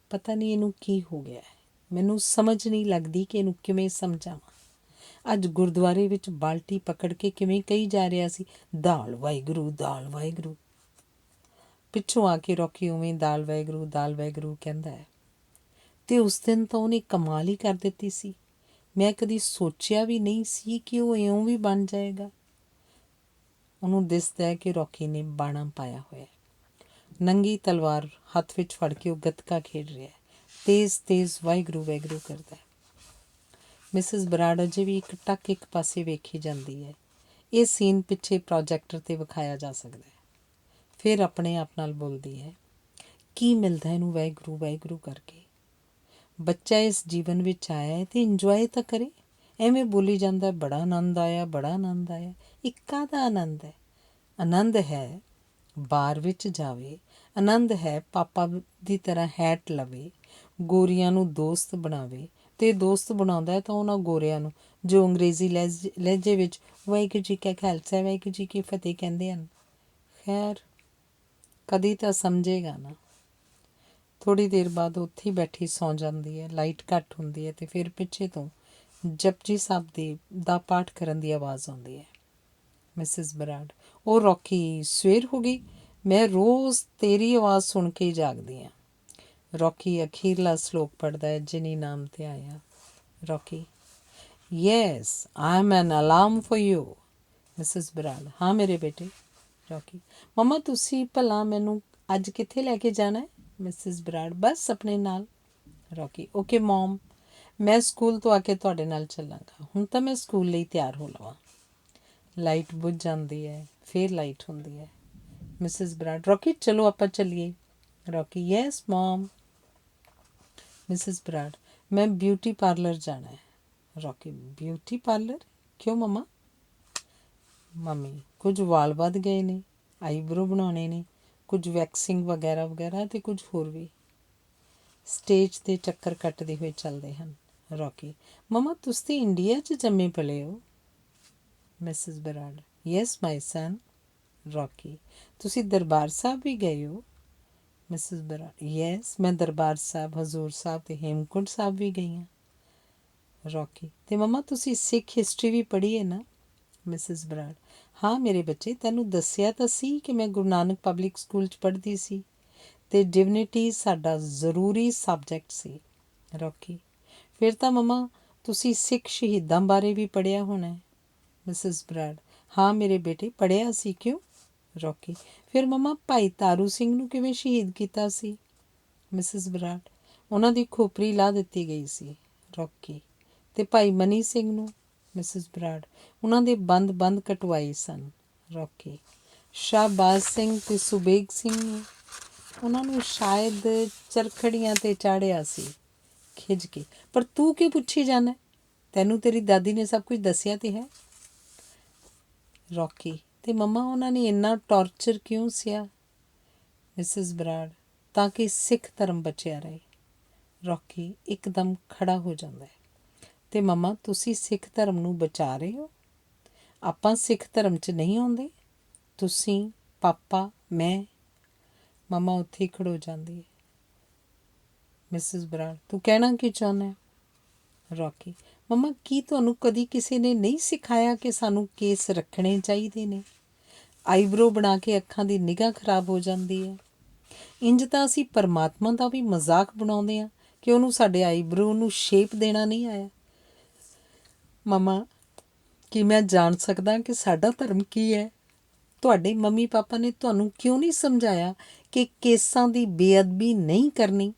ਪਤਾ ਨਹੀਂ ਇਹਨੂੰ ਕੀ ਹੋ ਗਿਆ ਹੈ। ਮੈਨੂੰ ਸਮਝ ਨਹੀਂ ਲੱਗਦੀ ਕਿ ਇਹਨੂੰ ਕਿਵੇਂ ਸਮਝਾਵਾਂ। ਅੱਜ ਗੁਰਦੁਆਰੇ ਵਿੱਚ ਬਾਲਟੀ ਪਕੜ ਕੇ ਕਿਵੇਂ ਕਹੀ ਜਾ ਰਿਹਾ ਸੀ, ਦਾਲ ਵਾਹਿਗੁਰੂ ਦਾਲ ਵਾਹਿਗੁਰੂ। ਪਿੱਛੋਂ ਆ ਕੇ ਰੌਕੀ ਉਵੇਂ ਦਾਲ ਵਾਹਿਗੁਰੂ ਕਹਿੰਦਾ ਹੈ। ਅਤੇ ਉਸ ਦਿਨ ਤਾਂ ਉਹਨੇ ਕਮਾਲ ਹੀ ਕਰ ਦਿੱਤੀ ਸੀ। ਮੈਂ ਕਦੀ ਸੋਚਿਆ ਵੀ ਨਹੀਂ ਸੀ ਕਿ ਉਹ ਇਉਂ ਵੀ ਬਣ ਜਾਏਗਾ। ਉਹਨੂੰ ਦਿਸਦਾ ਹੈ ਕਿ ਰੌਕੀ ਨੇ ਬਾਣਾ ਪਾਇਆ ਹੋਇਆ। ਨੰਗੀ ਤਲਵਾਰ ਹੱਥ ਵਿੱਚ ਫੜ ਕੇ ਉਹ ਗੱਤਕਾ ਖੇਡ ਰਿਹਾ। ਤੇਜ਼ ਤੇਜ਼ ਵਾਹਿਗੁਰੂ ਵਾਹਿਗੁਰੂ ਕਰਦਾ। ਮਿਸਿਸ ਬਰਾੜ ਅਜੇ ਵੀ ਇੱਕ ਟੱਕ ਇੱਕ ਪਾਸੇ ਵੇਖੀ ਜਾਂਦੀ ਹੈ। ਇਹ ਸੀਨ ਪਿੱਛੇ ਪ੍ਰੋਜੈਕਟਰ 'ਤੇ ਵਿਖਾਇਆ ਜਾ ਸਕਦਾ ਹੈ। ਫਿਰ ਆਪਣੇ ਆਪ ਨਾਲ ਬੋਲਦੀ ਹੈ, ਕੀ ਮਿਲਦਾ ਇਹਨੂੰ ਵਾਹਿਗੁਰੂ ਵਾਹਿਗੁਰੂ ਕਰਕੇ? ਬੱਚਾ ਇਸ ਜੀਵਨ ਵਿੱਚ ਆਇਆ ਹੈ ਤੇ ਇੰਜੋਏ ਤਾਂ ਕਰੇ। ਐਵੇਂ ਬੋਲੀ ਜਾਂਦਾ ਬੜਾ ਆਨੰਦ ਆਇਆ ਬੜਾ ਆਨੰਦ ਆਇਆ। ਇੱਕ ਕਾਹਦਾ ਆਨੰਦ ਹੈ? ਆਨੰਦ ਹੈ ਬਾਰ ਵਿੱਚ ਜਾਵੇ, ਆਨੰਦ ਹੈ ਪਾਪਾ ਦੀ ਤਰ੍ਹਾਂ ਹੈਟ ਲਵੇ, ਗੋਰੀਆਂ ਨੂੰ ਦੋਸਤ ਬਣਾਵੇ। ਅਤੇ ਦੋਸਤ ਬਣਾਉਂਦਾ ਤਾਂ ਉਹਨਾਂ ਗੋਰਿਆਂ ਨੂੰ ਜੋ ਅੰਗਰੇਜ਼ੀ ਲਹਿਜੇ ਵਿੱਚ ਵਾਹਿਗੁਰੂ ਜੀ ਕਾ ਖਾਲਸਾ ਵਾਹਿਗੁਰੂ ਜੀ ਕੀ ਫਤਿਹ ਕਹਿੰਦੇ ਹਨ। ਖੈਰ ਕਦੀ ਤਾਂ ਸਮਝੇਗਾ ਨਾ। ਥੋੜ੍ਹੀ ਦੇਰ ਬਾਅਦ ਉੱਥੇ ਹੀ ਬੈਠੀ ਸੌਂ ਜਾਂਦੀ ਹੈ। ਲਾਈਟ ਘੱਟ ਹੁੰਦੀ ਹੈ ਅਤੇ ਫਿਰ ਪਿੱਛੇ ਤੋਂ ਜਪਜੀ ਸਾਹਿਬ ਦਾ ਪਾਠ ਕਰਨ ਦੀ ਆਵਾਜ਼ ਆਉਂਦੀ ਹੈ। ਮਿਸਿਸ ਬਰਾੜ, ਉਹ ਰੌਕੀ, ਸਵੇਰ ਹੋ ਗਈ? ਮੈਂ ਰੋਜ਼ ਤੇਰੀ ਆਵਾਜ਼ ਸੁਣ ਕੇ ਹੀ ਜਾਗਦੀ ਹਾਂ। ਰੌਕੀ ਅਖੀਰਲਾ ਸਲੋਕ ਪੜ੍ਹਦਾ ਹੈ, ਜਿਨੀ ਨਾਮ 'ਤੇ ਆਇਆ। Rocky, yes I am an alarm for you. Mrs Brar, ਹਾਂ ਮੇਰੇ ਬੇਟੇ। ਰੌਕੀ, ਮੰਮਾ ਤੁਸੀਂ ਭਲਾ ਮੈਨੂੰ ਅੱਜ ਕਿੱਥੇ ਲੈ ਕੇ ਜਾਣਾ ਹੈ? ਮਿਸਿਸ ਬਰਾੜ, ਬਸ ਆਪਣੇ ਨਾਲ। ਰੌਕੀ, ਓਕੇ ਮੋਮ, ਮੈਂ ਸਕੂਲ ਤੋਂ ਆ ਕੇ ਤੁਹਾਡੇ ਨਾਲ ਚੱਲਾਂਗਾ। ਹੁਣ ਤਾਂ ਮੈਂ ਸਕੂਲ ਲਈ ਤਿਆਰ ਹੋ ਲਵਾਂ। ਲਾਈਟ ਬੁੱਝ ਜਾਂਦੀ ਹੈ, ਫਿਰ ਲਾਈਟ ਹੁੰਦੀ ਹੈ। ਮਿਸਿਸ ਬਰਾੜ, ਰੌਕੀ ਚਲੋ ਆਪਾਂ ਚੱਲੀਏ। ਰੌਕੀ, ਯੈਸ ਮੋਮ। ਮਿਸਿਸ ਬਰਾੜ, ਮੈਂ ਬਿਊਟੀ ਪਾਰਲਰ ਜਾਣਾ ਹੈ। Rocky, beauty parlour? ਕਿਉਂ ਮੰਮਾ? ਮੰਮੀ, ਕੁਝ ਵਾਲ ਵੱਧ ਗਏ ਨੇ, ਆਈਬਰੋ ਬਣਾਉਣੇ ਨੇ, ਕੁਝ ਵੈਕਸਿੰਗ ਵਗੈਰਾ ਵਗੈਰਾ ਅਤੇ ਕੁਝ ਹੋਰ ਵੀ। ਸਟੇਜ 'ਤੇ ਚੱਕਰ ਕੱਟਦੇ ਹੋਏ ਚੱਲਦੇ ਹਨ। ਰੌਕੀ, ਮਮਾ ਤੁਸੀਂ ਤਾਂ ਇੰਡੀਆ 'ਚ ਜੰਮੇ ਪਲੇ ਹੋ। ਮਿਸਿਸ ਬਰਾੜ, ਯੈਸ ਮਾਈ ਸਨ। ਰੌਕੀ, ਤੁਸੀਂ ਦਰਬਾਰ ਸਾਹਿਬ ਵੀ ਗਏ ਹੋ। ਮਿਸਿਸ ਬਰਾੜ, ਯੈਸ ਮੈਂ ਦਰਬਾਰ ਸਾਹਿਬ, ਹਜ਼ੂਰ ਸਾਹਿਬ ਅਤੇ ਹੇਮਕੁੰਟ ਸਾਹਿਬ ਵੀ ਗਈ ਹਾਂ। ਰੌਕੀ, ਅਤੇ ਮਮਾ ਤੁਸੀਂ ਸਿੱਖ ਹਿਸਟਰੀ ਵੀ ਪੜ੍ਹੀ ਹੈ ਨਾ। ਮਿਸਿਸ ਬਰਾੜ, ਹਾਂ ਮੇਰੇ ਬੱਚੇ, ਤੈਨੂੰ ਦੱਸਿਆ ਤਾਂ ਸੀ ਕਿ ਮੈਂ ਗੁਰੂ ਨਾਨਕ ਪਬਲਿਕ ਸਕੂਲ 'ਚ ਪੜ੍ਹਦੀ ਸੀ ਅਤੇ ਡਿਵਨਿਟੀ ਸਾਡਾ ਜ਼ਰੂਰੀ ਸਬਜੈਕਟ ਸੀ। ਰੌਕੀ, ਫਿਰ ਤਾਂ ਮਮਾ ਤੁਸੀਂ ਸਿੱਖ ਸ਼ਹੀਦਾਂ ਬਾਰੇ ਵੀ ਪੜ੍ਹਿਆ ਹੋਣਾ ਹੈ। ਮਿਸਿਸ ਬਰਾੜ, ਹਾਂ ਮੇਰੇ ਬੇਟੇ ਪੜ੍ਹਿਆ ਸੀ। ਕਿਉਂ? ਰੌਕੀ, ਫਿਰ ਮਮਾ ਭਾਈ ਤਾਰੂ ਸਿੰਘ ਨੂੰ ਕਿਵੇਂ ਸ਼ਹੀਦ ਕੀਤਾ ਸੀ। ਮਿਸਿਸ ਬਰਾੜ, ਉਹਨਾਂ ਦੀ ਖੋਪਰੀ ਲਾਹ ਦਿੱਤੀ ਗਈ ਸੀ। ਰੌਕੀ, ਅਤੇ ਭਾਈ ਮਨੀ ਸਿੰਘ ਨੂੰ। ਮਿਸਿਸ ਬਰਾੜ, ਉਹਨਾਂ ਦੇ ਬੰਦ ਕਟਵਾਏ ਸਨ। ਰੌਕੀ, ਸ਼ਾਹਬਾਜ਼ ਸਿੰਘ ਅਤੇ ਸੁਬੇਗ ਸਿੰਘ ਨੂੰ, ਉਹਨਾਂ ਨੂੰ ਸ਼ਾਇਦ ਚਰਖੜੀਆਂ 'ਤੇ ਚਾੜ੍ਹਿਆ ਸੀ। ਖਿੱਝ ਕੇ, ਪਰ ਤੂੰ ਕਿਉਂ ਪੁੱਛੀ ਜਾਂਦਾ? ਤੈਨੂੰ ਤੇਰੀ ਦਾਦੀ ਨੇ ਸਭ ਕੁਝ ਦੱਸਿਆ ਤੇ ਹੈ। ਰੌਕੀ, ਅਤੇ ਮੰਮਾ ਉਹਨਾਂ ਨੇ ਇੰਨਾ ਟੌਰਚਰ ਕਿਉਂ ਸਹਿਆ? ਮਿਸਿਸ ਬਰਾੜ, ਤਾਂ ਕਿ ਸਿੱਖ ਧਰਮ ਬਚਿਆ ਰਹੇ। ਰੌਕੀ ਇੱਕਦਮ ਖੜ੍ਹਾ ਹੋ ਜਾਂਦਾ ਹੈ, ਅਤੇ ਮੰਮਾ ਤੁਸੀਂ ਸਿੱਖ ਧਰਮ ਨੂੰ ਬਚਾ ਰਹੇ ਹੋ? ਆਪਾਂ ਸਿੱਖ ਧਰਮ 'ਚ ਨਹੀਂ ਆਉਂਦੇ, ਤੁਸੀਂ, ਪਾਪਾ, ਮੈਂ। ਮੰਮਾ ਉੱਥੇ ਹੀ ਖੜੋ ਜਾਂਦੀ ਹੈ। ਮਿਸਿਸ ਬਰਾੜ, ਤੂੰ ਕਹਿਣਾ ਕੀ ਚਾਹੁੰਦਾ? ਰੌਕੀ, ਮੰਮਾ ਕੀ ਤੁਹਾਨੂੰ ਕਦੀ ਕਿਸੇ ਨੇ ਨਹੀਂ ਸਿਖਾਇਆ ਕਿ ਸਾਨੂੰ ਕੇਸ ਰੱਖਣੇ ਚਾਹੀਦੇ ਨੇ? ਆਈਬਰੋ ਬਣਾ ਕੇ ਅੱਖਾਂ ਦੀ ਨਿਗਾਹ ਖਰਾਬ ਹੋ ਜਾਂਦੀ ਹੈ। ਇੰਝ ਤਾਂ ਅਸੀਂ ਪਰਮਾਤਮਾ ਦਾ ਵੀ ਮਜ਼ਾਕ ਬਣਾਉਂਦੇ ਹਾਂ ਕਿ ਉਹਨੂੰ ਸਾਡੇ ਆਈਬਰੋ ਨੂੰ ਸ਼ੇਪ ਦੇਣਾ ਨਹੀਂ ਆਇਆ। ਮੰਮਾ, ਕੀ ਮੈਂ ਜਾਣ ਸਕਦਾ ਕਿ ਸਾਡਾ ਧਰਮ ਕੀ ਹੈ? ਤੁਹਾਡੇ ਮੰਮੀ ਪਾਪਾ ਨੇ ਤੁਹਾਨੂੰ ਕਿਉਂ ਨਹੀਂ ਸਮਝਾਇਆ ਕਿ ਕੇਸਾਂ ਦੀ ਬੇਅਦਬੀ ਨਹੀਂ ਕਰਨੀ?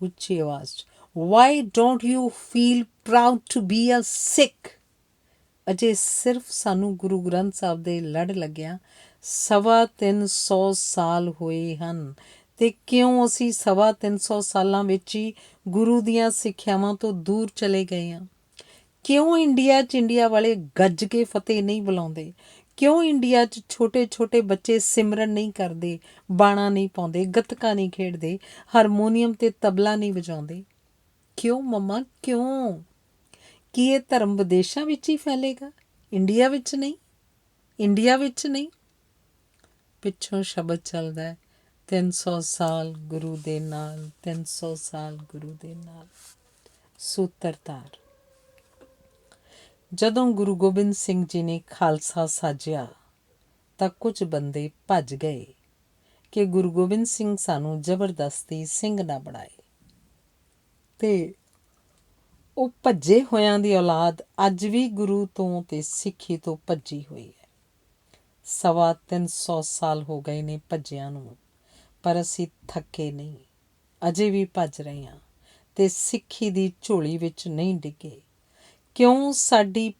ਉੱਚੀ ਆਵਾਜ਼ 'ਚ, why don't you feel proud to be a Sikh? ਅਜੇ ਸਿਰਫ ਸਾਨੂੰ ਗੁਰੂ ਗ੍ਰੰਥ ਸਾਹਿਬ ਦੇ ਲੜ ਲੱਗਿਆ 350 ਸਾਲ ਹੋਏ ਹਨ, ਅਤੇ ਕਿਉਂ ਅਸੀਂ 350 ਸਾਲਾਂ ਵਿੱਚ ਹੀ ਗੁਰੂ ਦੀਆਂ ਸਿੱਖਿਆਵਾਂ ਤੋਂ ਦੂਰ ਚਲੇ ਗਏ ਹਾਂ? ਕਿਉਂ ਇੰਡੀਆ 'ਚ ਇੰਡੀਆ ਵਾਲੇ ਗੱਜ ਕੇ ਫਤਿਹ ਨਹੀਂ ਬੁਲਾਉਂਦੇ? ਕਿਉਂ ਇੰਡੀਆ 'ਚ ਛੋਟੇ ਬੱਚੇ ਸਿਮਰਨ ਨਹੀਂ ਕਰਦੇ, ਬਾਣਾ ਨਹੀਂ ਪਾਉਂਦੇ, ਗੱਤਕਾ ਨਹੀਂ ਖੇਡਦੇ, ਹਾਰਮੋਨੀਅਮ ਅਤੇ ਤਬਲਾ ਨਹੀਂ ਵਜਾਉਂਦੇ? ਕਿਉਂ ਮੰਮਾ, ਕਿਉਂ? ਕੀ ਇਹ ਧਰਮ ਵਿਦੇਸ਼ਾਂ ਵਿੱਚ ਹੀ ਫੈਲੇਗਾ, ਇੰਡੀਆ ਵਿੱਚ ਨਹੀਂ? ਇੰਡੀਆ ਵਿੱਚ ਨਹੀਂ। ਪਿੱਛੋਂ ਸ਼ਬਦ ਚੱਲਦਾ 300 ਸਾਲ ਗੁਰੂ ਦੇ ਨਾਲ, 300 ਸਾਲ ਗੁਰੂ ਦੇ ਨਾਲ। ਸੂਤਰਧਾਰ, ਜਦੋਂ ਗੁਰੂ ਗੋਬਿੰਦ ਸਿੰਘ ਜੀ ਨੇ ਖਾਲਸਾ ਸਾਜਿਆ ਤਾਂ ਕੁਝ ਬੰਦੇ ਭੱਜ ਗਏ ਕਿ ਗੁਰੂ ਗੋਬਿੰਦ ਸਿੰਘ ਸਾਨੂੰ ਜ਼ਬਰਦਸਤੀ ਸਿੰਘ ਨਾ ਬਣਾਏ, ਅਤੇ ਉਹ ਭੱਜੇ ਹੋਇਆਂ ਦੀ ਔਲਾਦ ਅੱਜ ਵੀ ਗੁਰੂ ਤੋਂ ਅਤੇ ਸਿੱਖੀ ਤੋਂ ਭੱਜੀ ਹੋਈ ਹੈ। 350 ਸਾਲ ਹੋ ਗਏ ਨੇ ਭੱਜਿਆਂ ਨੂੰ, ਪਰ ਅਸੀਂ ਥੱਕੇ ਨਹੀਂ, ਅਜੇ ਵੀ ਭੱਜ ਰਹੇ ਹਾਂ ਅਤੇ ਸਿੱਖੀ ਦੀ ਝੋਲੀ ਵਿੱਚ ਨਹੀਂ ਡਿੱਗੇ। ਕਿਉਂ ਸਾਡੀ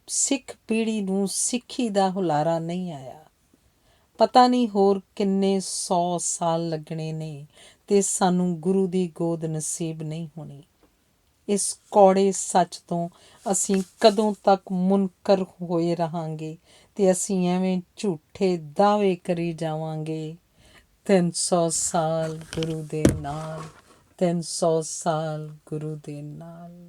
ਸਿੱਖ ਪੀੜ੍ਹੀ ਨੂੰ ਸਿੱਖੀ ਦਾ ਹੁਲਾਰਾ ਨਹੀਂ ਆਇਆ? ਪਤਾ ਨਹੀਂ ਹੋਰ ਕਿੰਨੇ 100 ਸਾਲ ਲੱਗਣੇ ਨੇ ਅਤੇ ਸਾਨੂੰ ਗੁਰੂ ਦੀ ਗੋਦ ਨਸੀਬ ਨਹੀਂ ਹੋਣੀ। ਇਸ ਕੌੜੇ ਸੱਚ ਤੋਂ ਅਸੀਂ ਕਦੋਂ ਤੱਕ ਮੁਨਕਰ ਹੋਏ ਰਹਾਂਗੇ ਅਤੇ ਅਸੀਂ ਐਵੇਂ ਝੂਠੇ ਦਾਅਵੇ ਕਰੀ ਜਾਵਾਂਗੇ 300 ਸਾਲ ਗੁਰੂ ਦੇ ਨਾਲ, 300 ਸਾਲ ਗੁਰੂ ਦੇ ਨਾਲ।